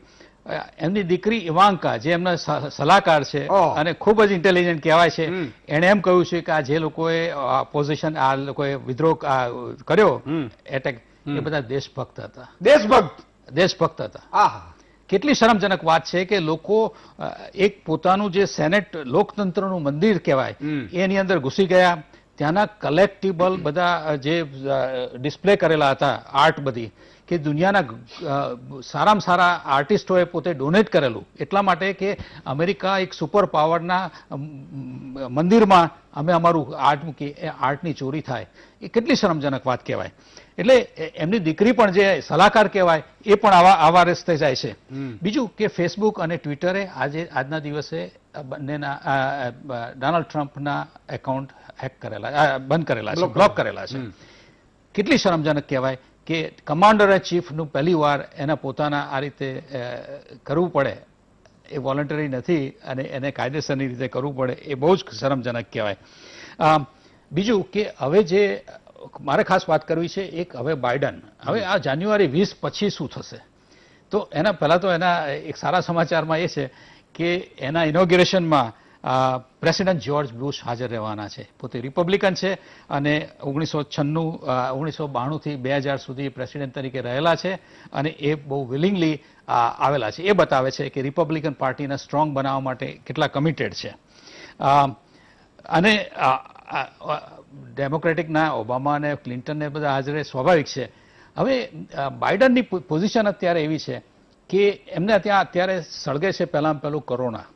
એમની દીકરી ઇવાંકા, જે એમના સલાહકાર છે અને ખૂબ જ ઇન્ટેલિજન્ટ કહેવાય છે, એણે એમ કહ્યું છે કે આ જે લોકોએ પોઝિશન, આ લોકોએ વિદ્રોહ કર્યો, એટેક, એ બધા દેશભક્ત હતા. દેશભક્ત હતા. આહા, કેટલી શરમજનક વાત છે કે લોકો એક પોતાનું જે સેનેટ લોકતંત્રનું મંદિર કહેવાય એની અંદર ઘૂસી ગયા. ત્યાંના કલેક્ટિબલ બધા જે ડિસ્પ્લે કરેલા હતા, આર્ટ બધી, કે દુનિયાના સારામાં સારા આર્ટિસ્ટોએ પોતે ડોનેટ કરેલું, એટલા માટે કે અમેરિકા એક સુપર પાવરના મંદિરમાં અમે અમારું આર્ટ મૂકી, એ આર્ટની ચોરી થાય, એ કેટલી શરમજનક વાત કહેવાય. એટલે એમની દીકરી પણ જે સલાહકાર કહેવાય એ પણ આવા રસ્તે જાય છે. બીજું કે ફેસબુક અને ટ્વિટરે આજના દિવસે બંનેના ડોનાલ્ડ ટ્રમ્પના એકાઉન્ટ બંધ કરેલા છે, બ્લોક કરેલા છે. કેટલી શરમજનક કહેવાય કે કમાન્ડર એન્ડ ચીફનું પહેલી વાર એના પોતાના આ રીતે કરવું પડે, એ વોલન્ટરી નથી અને એને કાયદેસરની રીતે કરવું પડે, એ બહુ જ શરમજનક કહેવાય. બીજું કે હવે જે મારે ખાસ વાત કરવી છે, એક હવે બાઇડન, હવે આ જાન્યુઆરી 20 પછી શું થશે? તો એના પહેલા તો એના એક સારા સમાચારમાં એ છે કે એના ઇનોગ્રેશનમાં પ્રેસિડેન્ટ જ્યોર્જ બુશ હાજર રહેવાના છે. પોતે રિપબ્લિકન છે અને 1992 થી 2000 સુધી પ્રેસિડેન્ટ તરીકે રહેલા છે અને એ બહુ વિલિંગલી આવેલા છે. એ બતાવે છે કે રિપબ્લિકન પાર્ટીને સ્ટ્રોંગ બનાવવા માટે કેટલા કમિટેડ છે. અને ડેમોક્રેટિકના ઓબામા અને ક્લિન્ટન ને બધા હાજર સ્વાભાવિક છે. હવે બાઇડનની પોઝિશન અત્યારે એવી છે કે એમને ત્યાં અત્યારે સળગે છે પહેલામાં પહેલું કોરોના.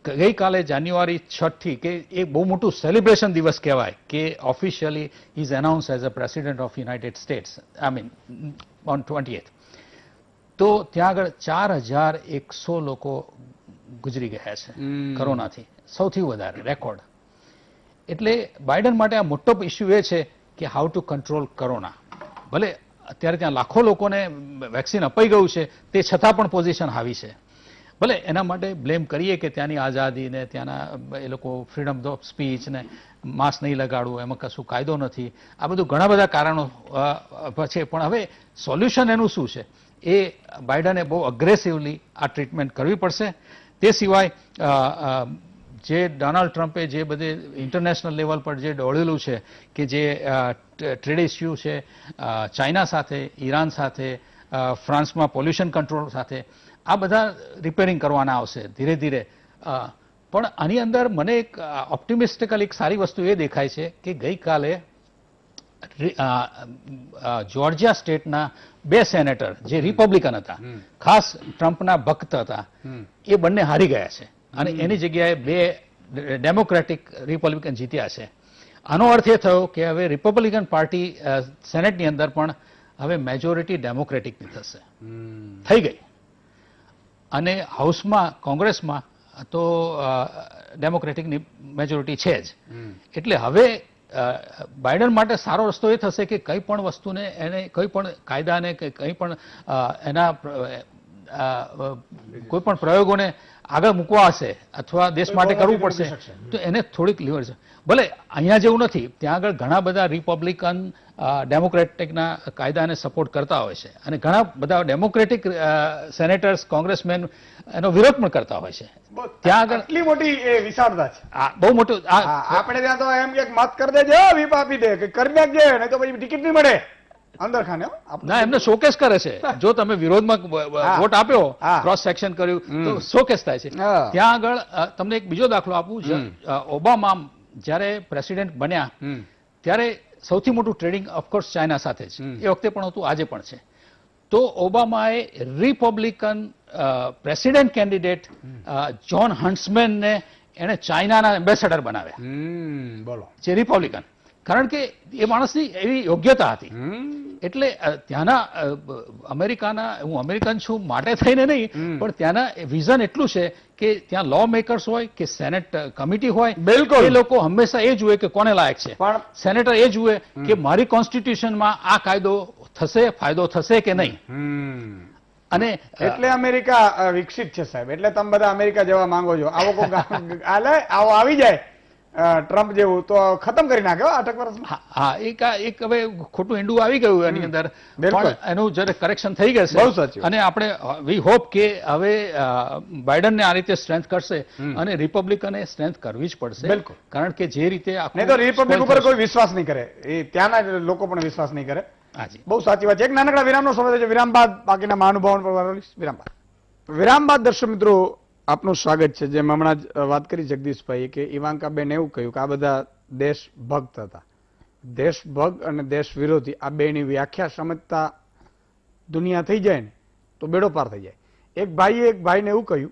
ગઈકાલે જાન્યુઆરી 6 થી, કે એ બહુ મોટું સેલિબ્રેશન દિવસ કહેવાય કે officially is announce as a president of United states, I mean on 20th. તો ત્યાં આગળ 4100 લોકો ગુજરી ગયા છે કોરોનાથી, સૌથી વધારે રેકોર્ડ. એટલે બાઇડન માટે આ મોટો ઇસ્યુ એ છે કે હાઉ ટુ કંટ્રોલ કોરોના. ભલે અત્યારે ત્યાં લાખો લોકોને વેક્સિન અપાઈ ગયું છે, તે છતાં પણ પોઝિશન હાવી છે. ભલે એના માટે બ્લેમ કરીએ કે ત્યાંની આઝાદી ને ત્યાંના એ લોકો ફ્રીડમ ઓફ સ્પીચ ને માસ્ક નહીં લગાડવું, એમાં કશું કાયદો નથી, આ બધું ઘણા બધા કારણો છે. પણ હવે સોલ્યુશન એનું શું છે? એ બાઇડને બહુ અગ્રેસિવલી આ ટ્રીટમેન્ટ કરવી પડશે. તે સિવાય જે ડોનાલ્ડ ટ્રમ્પે જે બધે ઇન્ટરનેશનલ લેવલ પર જે દોડેલું છે કે જે ટ્રેડ ઇસ્યુ છે ચાઇના સાથે, ઈરાન સાથે, ફ્રાન્સમાં પોલ્યુશન કંટ્રોલ સાથે, આ બધા રિપેરિંગ કરવાના આવશે ધીરે ધીરે. પણ આની અંદર મને એક ઓપ્ટિમિસ્ટિકલ એક સારી વસ્તુ એ દેખાય છે કે ગઈકાલે જોર્જિયા સ્ટેટના 2 સેનેટર જે રિપબ્લિકન હતા, ખાસ ટ્રમ્પના ભક્ત હતા, એ બંને હારી ગયા છે અને એની જગ્યાએ 2 ડેમોક્રેટિક રિપબ્લિકન જીત્યા છે. આનો અર્થ એ થયો કે હવે રિપબ્લિકન પાર્ટી સેનેટની અંદર પણ હવે મેજોરિટી ડેમોક્રેટિકની થશે, થઈ ગઈ. અને હાઉસમાં, કોંગ્રેસમાં તો ડેમોક્રેટિકની મેજોરિટી છે જ. એટલે હવે બાઇડન માટે સારો રસ્તો એ થશે કે કંઈ પણ વસ્તુને, એને કંઈ પણ કાયદાને કે કંઈ પણ એના કોઈ પણ પ્રયોગોને આગળ મૂકવા હશે અથવા દેશ માટે કરવું પડશે તો એને થોડીક લીવર છે. ભલે અહીંયા જેવું નથી, ત્યાં આગળ ઘણા બધા રિપબ્લિકન ડેમોક્રેટિકના કાયદાને સપોર્ટ કરતા હોય છે અને ઘણા બધા ડેમોક્રેટિક સેનેટર્સ, કોંગ્રેસમેન એનો વિરોધ પણ કરતા હોય છે. ત્યાં આગળ એટલી મોટી એ વિશાળતા છે. બહુ મોટું. આપણે ત્યાં તો એમ કે મત કરી દેજે, વીપ આપી દે કે કરી નાખજે, નહીં તો પછી ટિકિટ નહીં મળે. અંદર ખાને ના, એમને શોકેસ કરે છે. જો તમે વિરોધમાં વોટ આપ્યો, ક્રોસ સેક્શન કર્યું તો શોકેસ થાય છે. ત્યાં આગળ તમને એક બીજો દાખલો આપું. ઓબામા જ્યારે પ્રેસિડેન્ટ બન્યા ત્યારે સૌથી મોટું ટ્રેડિંગ ઓફકોર્સ ચાઇના સાથે જ, એ વખતે પણ હતું, આજે પણ છે. તો ઓબામાએ રિપબ્લિકન પ્રેસિડેન્ટ કેન્ડિડેટ જ્હોન હન્ટ્સમેનને એને ચાઇનાના એમ્બેસેડર બનાવ્યા, બોલો. જે રિપબ્લિકન, કારણ કે એ માણસની એવી યોગ્યતા હતી. એટલે ત્યાંના અમેરિકાના, હું અમેરિકન છું માટે થઈને નહીં, પણ ત્યાંના વિઝન એટલું છે કે ત્યાં લો મેકર્સ હોય કે સેનેટ કમિટી હોય, બિલકુલ. એ લોકો હંમેશા એ જુએ કે કોને લાયક છે. પણ સેનેટર એ જુએ કે મારી કોન્સ્ટિટ્યુશનમાં આ કાયદો થશે, ફાયદો થશે કે નહીં. અને એટલે અમેરિકા વિકસિત છે સાહેબ. એટલે તમે બધા અમેરિકા જવા માંગો છો. આવો કોક આવો આવી જાય ટ્રમ્પ જેવું તો ખતમ કરી નાખ્યો 8 વર્ષમાં. હા, એક હવે ખોટું ઈંડું આવી ગયું એની અંદર, બિલકુલ. પણ એનું જયારે કરેક્શન થઈ ગયું બહુ સાચી વાત. અને આપણે વી હોપ કે હવે બાઇડનને આ રીતે સ્ટ્રેન્થ કરશે અને રિપબ્લિકને સ્ટ્રેન્થ કરવી જ પડશે. બિલકુલ. કારણ કે જે રીતે આખું નહીં તો રિપબ્લિક spoil ઉપર થશે. કોઈ વિશ્વાસ નહીં કરે. એ ત્યાંના લોકો પણ વિશ્વાસ નહીં કરે. હાજી. બહુ સાચી વાત છે. એક નાનકડા વિરામનો સમય છે. વિરામ બાદ બાકીના મહાનુભાવો પર વાત કરીશ. વિરામ બાદ દર્શક મિત્રો આપનું સ્વાગત છે. જેમ હમણાં જ વાત કરી જગદીશભાઈ કે ઇવાંકાબેન એવું કહ્યું કે આ બધા દેશભક્ત હતા. દેશભક્ત અને દેશ વિરોધી આ બેની વ્યાખ્યા સમજતા દુનિયા થઈ જાય ને તો બેડો પાર થઈ જાય. એક ભાઈને એવું કહ્યું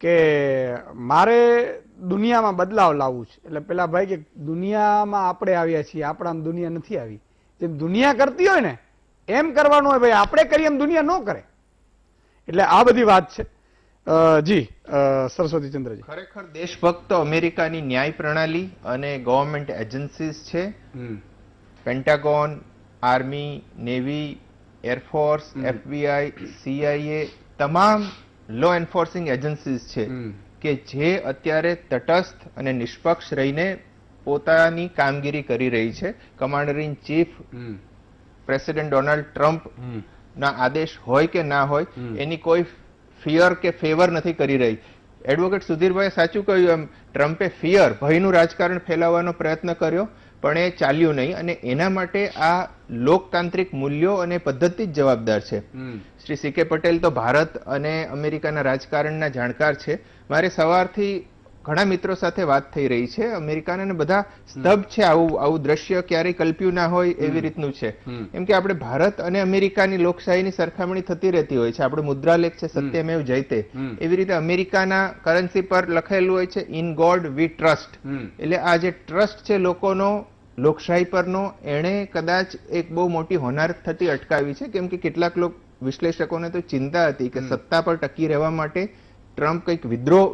કે મારે દુનિયામાં બદલાવ લાવવું છે. એટલે પેલા ભાઈ કે દુનિયામાં આપણે આવ્યા છીએ, આપણામાં દુનિયા નથી આવી. જેમ દુનિયા કરતી હોય ને એમ કરવાનું હોય ભાઈ, આપણે કરીએ એમ દુનિયા ન કરે. એટલે આ બધી વાત છે. જી સરસ્વતી ચંદ્રજી, ખરેખર દેશભક્ત તો અમેરિકાની ન્યાય પ્રણાલી અને ગવર્મેન્ટ એજન્સીઝ છે. Pentagon, army, navy, air force, FBI, CIA તમામ લો એન્ફોર્સિંગ એજન્સીઝ છે કે જે અત્યારે તટસ્થ અને નિષ્પક્ષ રહીને પોતાની કામગીરી કરી રહી છે. Commander in chief president Donald Trump ના આદેશ હોય કે ના હોય એની કોઈ ફિયર કે ફેવર નથી કરી રહી. એડવોકેટ સુધીરભાઈ સાચું કહ્યું, એમ ટ્રમ્પે ફિયર, ભયનું રાજકારણ ફેલાવવાનો પ્રયત્ન કર્યો પણ એ ચાલ્યું નહીં અને એના માટે આ લોકતાંત્રિક મૂલ્યો અને પદ્ધતિ જ જવાબદાર છે. શ્રી CK પટેલ તો ભારત અને અમેરિકાના રાજકારણના જાણકાર છે. મારે સવારથી ઘણા મિત્રો સાથે વાત થઈ રહી છે. અમેરિકાના બધા સ્તબ્ધ છે. આવું દ્રશ્ય ક્યારેય કલ્પ્યું ના હોય એવી રીતનું છે. એમ કે આપણે ભારત અને અમેરિકાની લોકશાહીની સરખામણી થતી રહેતી હોય છે. આપણો મુદ્રાલેખ છે સત્યમેવ જયતે, એવી રીતે અમેરિકાના કરન્સી પર લખેલું હોય છે ઇન ગોડ વી ટ્રસ્ટ. એટલે આ જે ટ્રસ્ટ છે લોકોનો લોકશાહી પરનો, એણે કદાચ એક બહુ મોટી હોનારત થતી અટકાવી છે. કેમ કે કેટલાક વિશ્લેષકોને તો ચિંતા હતી કે સત્તા પર ટકી રહેવા માટે ટ્રમ્પ કંઈક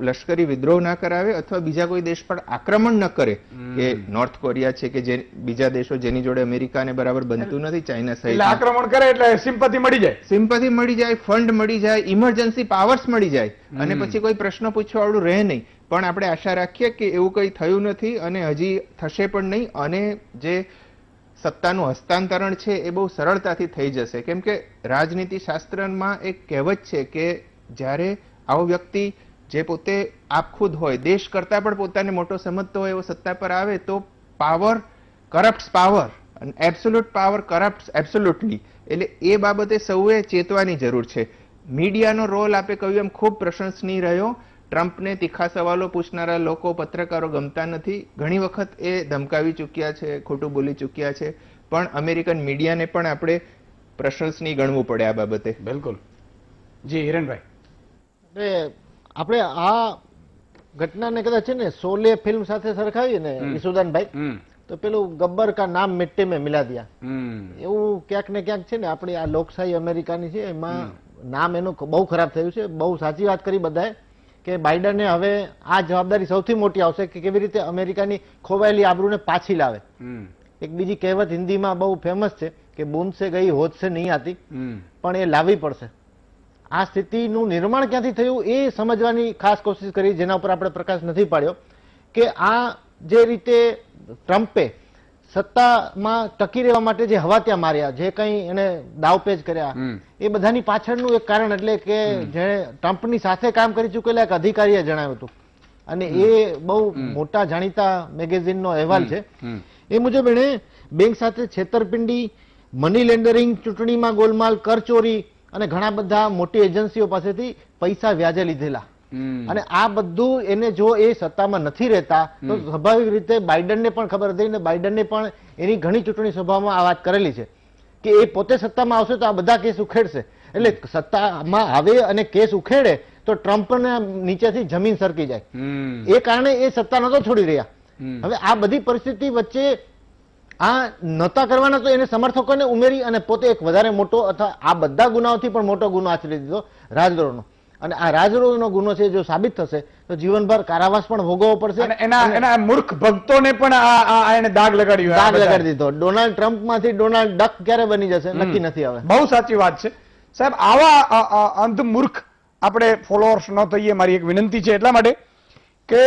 લશ્કરી વિદ્રોહ ના કરાવે અથવા બીજા કોઈ દેશ પર આક્રમણ ન કરે, કે નોર્થ કોરિયા છે કે જે બીજા દેશો જેની જોડે અમેરિકાને બરાબર બનતું નથી, ચાઇના સહિત, એટલે આક્રમણ કરે એટલે સિમ્પથી મળી જાય, સિમ્પથી મળી જાય, ફંડ મળી જાય, ઇમરજન્સી પાવર્સ મળી જાય અને પછી કોઈ પ્રશ્ન પૂછવાવાળું રહે નહીં. પણ આપણે આશા રાખીએ કે એવું કંઈ થયું નથી અને હજી થશે પણ નહીં અને જે સત્તાનું હસ્તાંતરણ છે એ બહુ સરળતાથી થઈ જશે. કેમ કે રાજનીતિ શાસ્ત્રમાં એક કહેવત છે કે જ્યારે આવો વ્યક્તિ જે પોતે આપખુદ હોય, દેશ કરતા પણ પોતાને મોટો સમજતો હોય એવો સત્તા પર આવે તો પાવર કરપ્ટ્સ પાવર અને એબ્સોલ્યુટ પાવર કરપ્ટ્સ એબ્સોલ્યુટલી. એટલે એ બાબતે સૌએ ચેતવાની જરૂર છે. મીડિયાનો રોલ આપે કહ્યું એમ ખૂબ પ્રશંસનીય રહ્યો. ટ્રમ્પને તીખા સવાલો પૂછનારા લોકો, પત્રકારો ગમતા નથી. ઘણી વખત એ ધમકાવી ચૂક્યા છે, ખોટું બોલી ચૂક્યા છે, પણ અમેરિકન મીડિયાને પણ આપણે પ્રશંસનીય ગણવું પડે આ બાબતે. બિલકુલ. જી હિરેનભાઈ, આપણે આ ઘટનાને કદાચ છે ને શોલે ફિલ્મ સાથે સરખાવીએ ને ઈસુદાનભાઈ, તો પેલું ગબ્બર કા નામ મિટ્ટી મેં મિલા દિયા, એવું ક્યાંક ને ક્યાંક છે ને આપણી આ લોકશાહી અમેરિકાની છે એમાં નામ એનું બહુ ખરાબ થયું છે. બહુ સાચી વાત કરી બધાએ કે બાઇડને હવે આ જવાબદારી સૌથી મોટી આવશે કે કેવી રીતે અમેરિકાની ખોવાયેલી આબરૂને પાછી લાવે. એક બીજી કહેવત હિન્દીમાં બહુ ફેમસ છે કે બૂંદ સે ગઈ હોદ સે નહીં આતી, પણ એ લાવવી પડશે. આ સ્થિતિનું નિર્માણ ક્યાંથી થયું એ સમજવાની ખાસ કોશિશ કરી, જેના ઉપર આપણે પ્રકાશ નથી પાડ્યો કે આ જે રીતે ટ્રમ્પે સત્તામાં ટકી રહેવા માટે જે હવા ત્યાં માર્યા, જે કંઈ એને દાવપેચ કર્યા, એ બધાની પાછળનું એક કારણ એટલે કે જેણે ટ્રમ્પની સાથે કામ કરી ચૂકેલા એક અધિકારીએ જણાવ્યું હતું અને એ બહુ મોટા જાણીતા મેગેઝિનનો અહેવાલ છે. એ મુજબ એણે બેંક સાથે છેતરપિંડી, મની લેન્ડરિંગ, ચૂંટણીમાં ગોલમાલ, કરચોરી અને ઘણા બધા મોટી એજન્સીઓ પાસેથી પૈસા વ્યાજે લીધેલા. અને આ બધું એને જો એ સત્તામાં નથી રહેતા તો સ્વાભાવિક રીતે બાઇડનને પણ ખબર હતી ને બાઇડનને પણ એની ઘણી ચૂંટણી સભામાં આ વાત કરેલી છે કે એ પોતે સત્તામાં આવશે તો આ બધા કેસ ઉખેડશે. એટલે સત્તામાં આવે અને કેસ ઉખેડે તો ટ્રમ્પને નીચેથી જમીન સરકી જાય. એ કારણે એ સત્તા નતો છોડી રહ્યા. હવે આ બધી પરિસ્થિતિ વચ્ચે આ નહોતા કરવાના તો એને સમર્થકોને ઉમેરી અને પોતે એક વધારે મોટો અથવા આ બધા ગુનાઓથી પણ મોટો ગુનો આચરી દીધો, રાજદ્રોહનો. અને આ રાજદ્રોહનો ગુનો છે જો સાબિત થશે તો જીવનભર કારાવાસ પણ ભોગવવો પડશે. અને એના મૂર્ખ ભક્તોને પણ એને દાગ લગાડ્યું, દાગ લગાડી દીધો. ડોનાલ્ડ ટ્રમ્પમાંથી ડોનાલ્ડ ડક ક્યારે બની જશે નક્કી નથી આવે. બહુ સાચી વાત છે સાહેબ. આવા અંધ મૂર્ખ આપણે ફોલોઅર્સ ન થઈએ, મારી એક વિનંતી છે એટલા માટે કે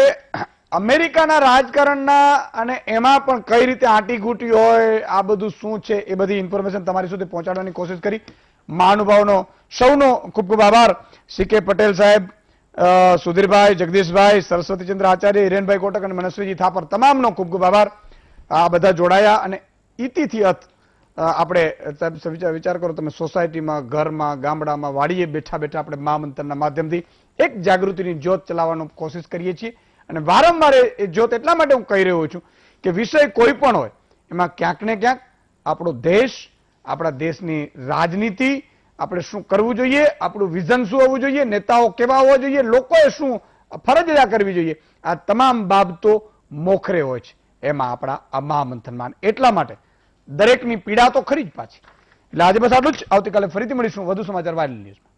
અમેરિકાના રાજકારણના અને એમાં પણ કઈ રીતે આંટીઘૂંટી હોય, આ બધું શું છે એ બધી ઇન્ફોર્મેશન તમારી સુધી પહોંચાડવાની કોશિશ કરી. મહાનુભાવનો સૌનો ખૂબ ખૂબ આભાર. સી.કે. પટેલ સાહેબ, સુધીરભાઈ, જગદીશભાઈ, સરસ્વતીચંદ્ર આચાર્ય, હિરેનભાઈ કોટક અને મનસ્વીજી થાપર, તમામનો ખૂબ ખૂબ આભાર. આ બધા જોડાયા અને ઇતિથી અત આપણે વિચાર કરો તમે, સોસાયટીમાં, ઘરમાં, ગામડામાં, વાડીએ બેઠા બેઠા આપણે મહામંથનના માધ્યમથી એક જાગૃતિની જ્યોત ચલાવવાનો કોશિશ કરીએ છીએ. અને વારંવાર એ જ્યોત એટલા માટે હું કહી રહ્યો છું કે વિષય કોઈ પણ હોય એમાં ક્યાંક ને ક્યાંક આપણો દેશ, આપણા દેશની રાજનીતિ, આપણે શું કરવું જોઈએ, આપણું વિઝન શું હોવું જોઈએ, નેતાઓ કેવા હોવા જોઈએ, લોકોએ શું ફરજ અદા કરવી જોઈએ, આ તમામ બાબતો મોખરે હોય છે એમાં આપણા આ મહામંથનમાં. એટલા માટે દરેકની પીડા તો ખરી જ પાછી. એટલે આજે બસ આટલું જ. આવતીકાલે ફરીથી મળીશું વધુ સમાચાર વાયરલ ન્યૂઝમાં.